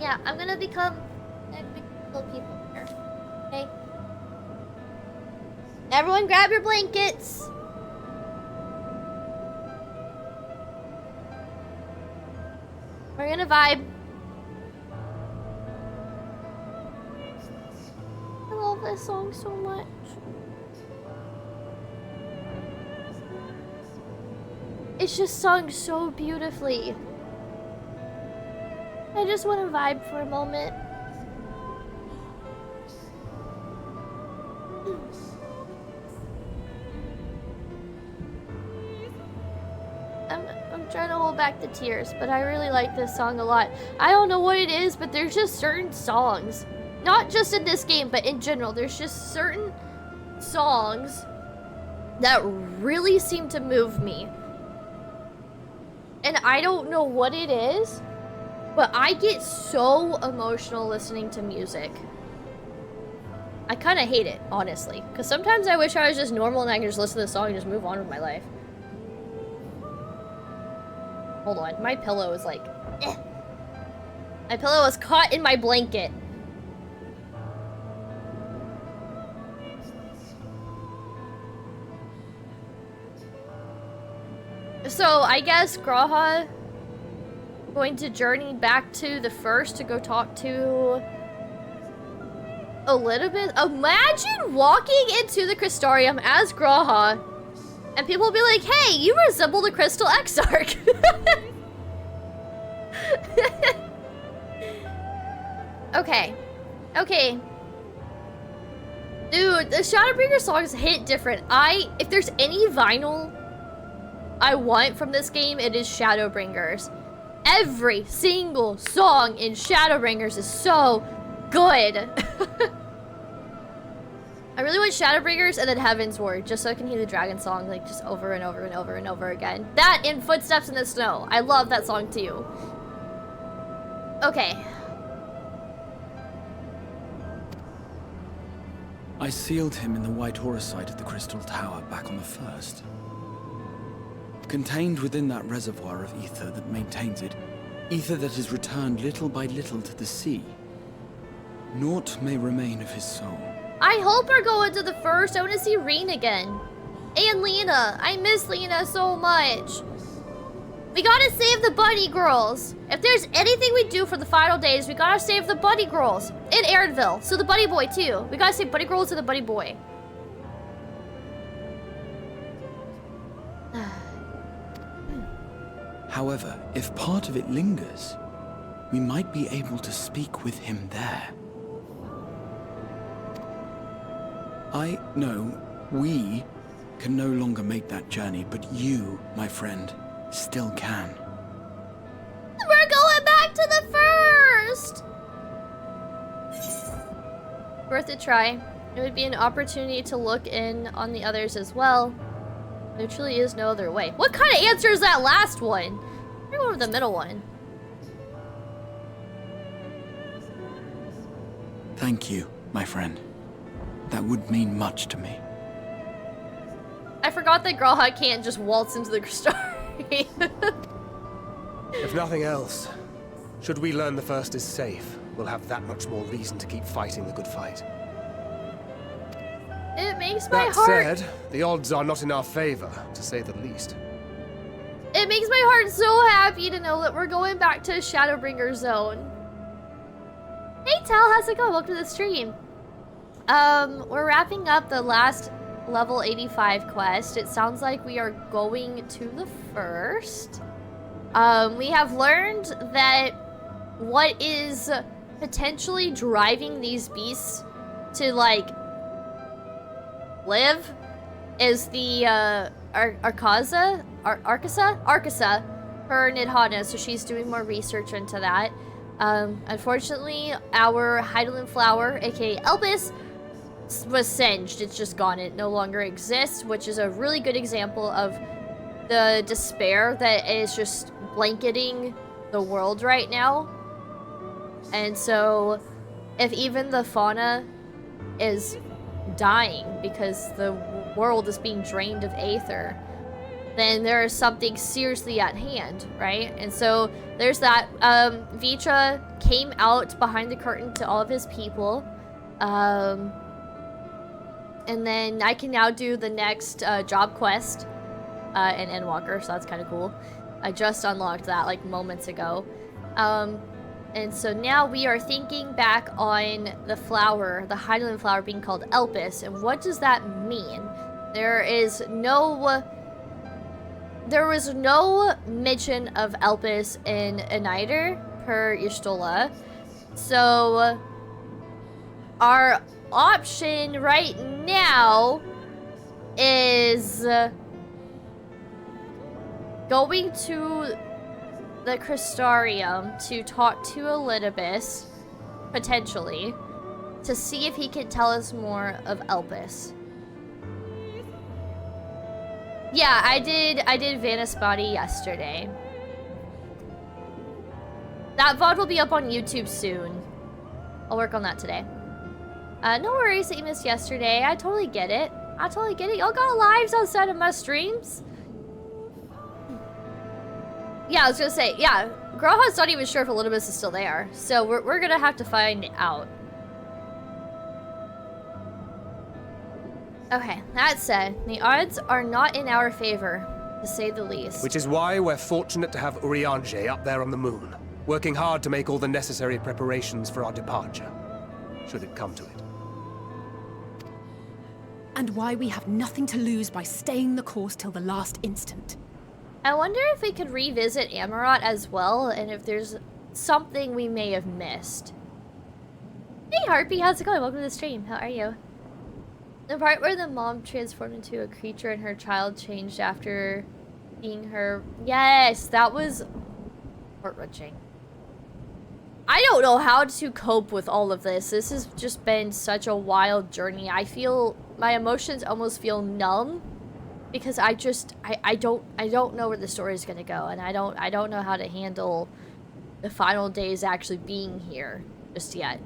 Yeah, I'm gonna become little people here. Okay? Everyone grab your blankets! We're gonna vibe. I love this song so much. It's just sung so beautifully. I just want to vibe for a moment. I'm trying to hold back the tears, but I really like this song a lot. I don't know what it is, but there's just certain songs, not just in this game, but in general, there's just certain songs that really seem to move me. And I don't know what it is, but I get so emotional listening to music. I kind of hate it, honestly, because sometimes I wish I was just normal and I could just listen to the song and just move on with my life. Hold on, my pillow is like, eh. My pillow is caught in my blanket. So, I guess Graha going to journey back to the first to go talk to Elidibus. Imagine walking into the Crystarium as Graha and people will be like, hey, you resemble the Crystal Exarch. Okay. Okay. Dude, the Shadowbringer songs hit different. If there's any vinyl I want from this game, it is Shadowbringers. Every single song in Shadowbringers is so good. I really want Shadowbringers and then Heaven's Word, just so I can hear the dragon song like just over and over and over and over again. That and Footsteps in the Snow. I love that song too. Okay. I sealed him in the White Horosite at the Crystal Tower back on the first. Contained within that reservoir of ether that maintains it, ether that is returned little by little to the sea. Naught may remain of his soul. I hope we're going to the first. I want to see Reen again. And Lena. I miss Lena so much. We gotta save the bunny girls. If there's anything we do for the final days, we gotta save the bunny girls. In Aaronville. So the bunny boy too. We gotta save bunny girls and the bunny boy. However, if part of it lingers, we might be able to speak with him there. We can no longer make that journey, but you, my friend, still can. We're going back to the first! Worth a try. It would be an opportunity to look in on the others as well. There truly is no other way. What kind of answer is that last one? I'm going with the middle one. Thank you, my friend. That would mean much to me. I forgot that Graha can't just waltz into the Crystarium. If nothing else, should we learn the first is safe, we'll have that much more reason to keep fighting the good fight. It makes my That heart... said, the odds are not in our favor, to say the least. It makes my heart so happy to know that we're going back to Shadowbringer Zone. Hey Tal, how's it going? Welcome to the stream. We're wrapping up the last level 85 quest. It sounds like we are going to the first. We have learned that what is potentially driving these beasts to, like, live is the, Arcasa, her Nidhana, so she's doing more research into that. Unfortunately, our Hydaelyn flower, aka Elpis, was singed. It's just gone. It no longer exists, which is a really good example of the despair that is just blanketing the world right now. And so, if even the fauna is dying because the world is being drained of aether, then there is something seriously at hand, right? And so there's that. Vitra came out behind the curtain to all of his people. And then I can now do the next job quest in Endwalker, so that's kind of cool. I just unlocked that like moments ago. And so now we are thinking back on the flower, the Hydaelyn flower being called Elpis, and what does that mean? There was no mention of Elpis in Aniter per Y'shtola. So our option right now is going to the Crystarium to talk to Elidibus, potentially, to see if he can tell us more of Elpis. Yeah, I did Vanispati yesterday. That VOD will be up on YouTube soon. I'll work on that today. No worries that you missed yesterday. I totally get it. Y'all got lives outside of my streams. Yeah, I was gonna say, yeah, Grawha's not even sure if Elidibus is still there. So we're gonna have to find out. Okay, that said, the odds are not in our favor, to say the least. Which is why we're fortunate to have Urianger up there on the moon, working hard to make all the necessary preparations for our departure, should it come to it. And why we have nothing to lose by staying the course till the last instant. I wonder if we could revisit Amarat as well, and if there's something we may have missed. Hey Harpy, how's it going? Welcome to the stream. How are you? The part where the mom transformed into a creature and her child changed after being her... Yes, that was heart-wrenching. I don't know how to cope with all of this. This has just been such a wild journey. I feel... my emotions almost feel numb. Because I don't know where the story is gonna go, and I don't know how to handle the final days actually being here just yet.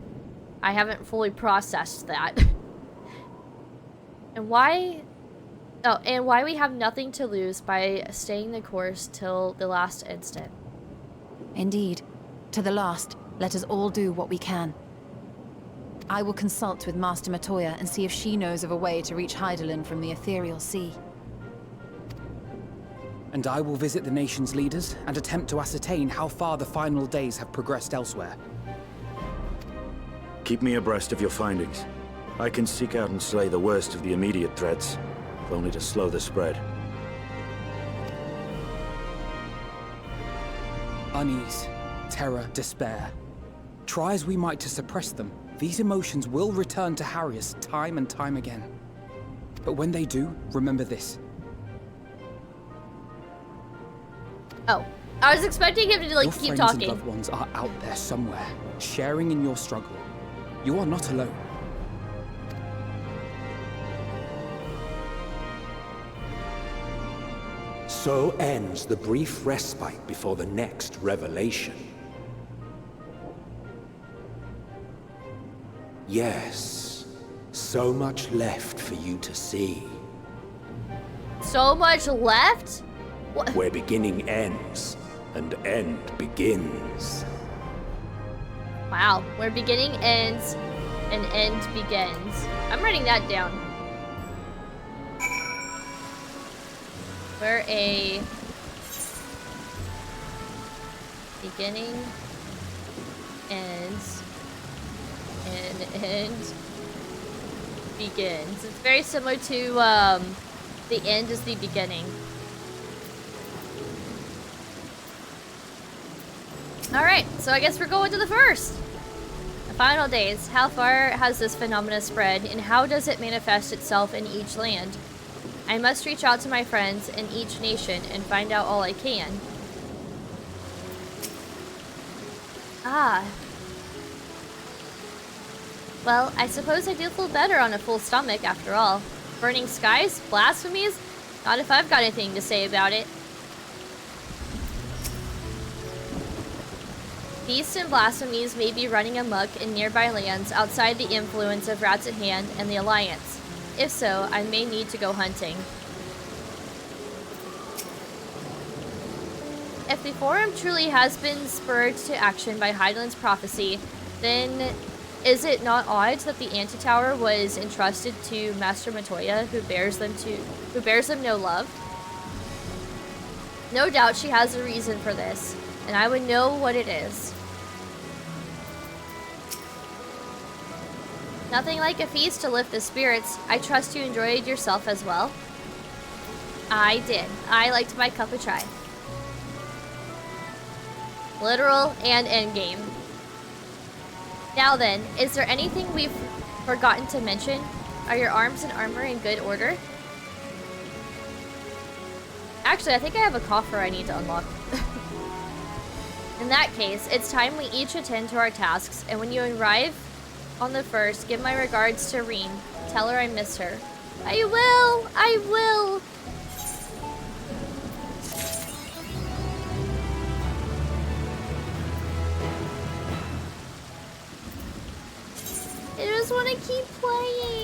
I haven't fully processed that. And why we have nothing to lose by staying the course till the last instant. Indeed. To the last, let us all do what we can. I will consult with Master Matoya and see if she knows of a way to reach Hydaelyn from the ethereal sea. And I will visit the nation's leaders and attempt to ascertain how far the final days have progressed elsewhere. Keep me abreast of your findings. I can seek out and slay the worst of the immediate threats, if only to slow the spread. Unease, terror, despair. Try as we might to suppress them, these emotions will return to harry us time and time again. But when they do, remember this. Oh, I was expecting him to like your keep friends talking. And loved ones are out there somewhere, sharing in your struggle. You are not alone. So ends the brief respite before the next revelation. Yes, so much left for you to see. So much left? What? Where beginning ends, and end begins. Wow, where beginning ends, and end begins. I'm writing that down. We're a beginning, ends, and begins. It's very similar to the end is the beginning. Alright, so I guess we're going to the first. The final days. How far has this phenomena spread, and how does it manifest itself in each land? I must reach out to my friends in each nation and find out all I can. Ah. Well, I suppose I do feel better on a full stomach after all. Burning skies? Blasphemies? Not if I've got anything to say about it. Beasts and blasphemies may be running amok in nearby lands outside the influence of Rats at Hand and the Alliance. If so, I may need to go hunting. If the Forum truly has been spurred to action by Hydaelyn's prophecy, then is it not odd that the Anti-Tower was entrusted to Master Matoya, who bears them no love? No doubt she has a reason for this, and I would know what it is. Nothing like a feast to lift the spirits. I trust you enjoyed yourself as well. I did. I liked my cup of chai. Literal and endgame. Now then, is there anything we've forgotten to mention? Are your arms and armor in good order? Actually, I think I have a coffer I need to unlock. In that case, it's time we each attend to our tasks, and when you arrive on the first, give my regards to Reem. Tell her I miss her. I will! I will! I just want to keep playing.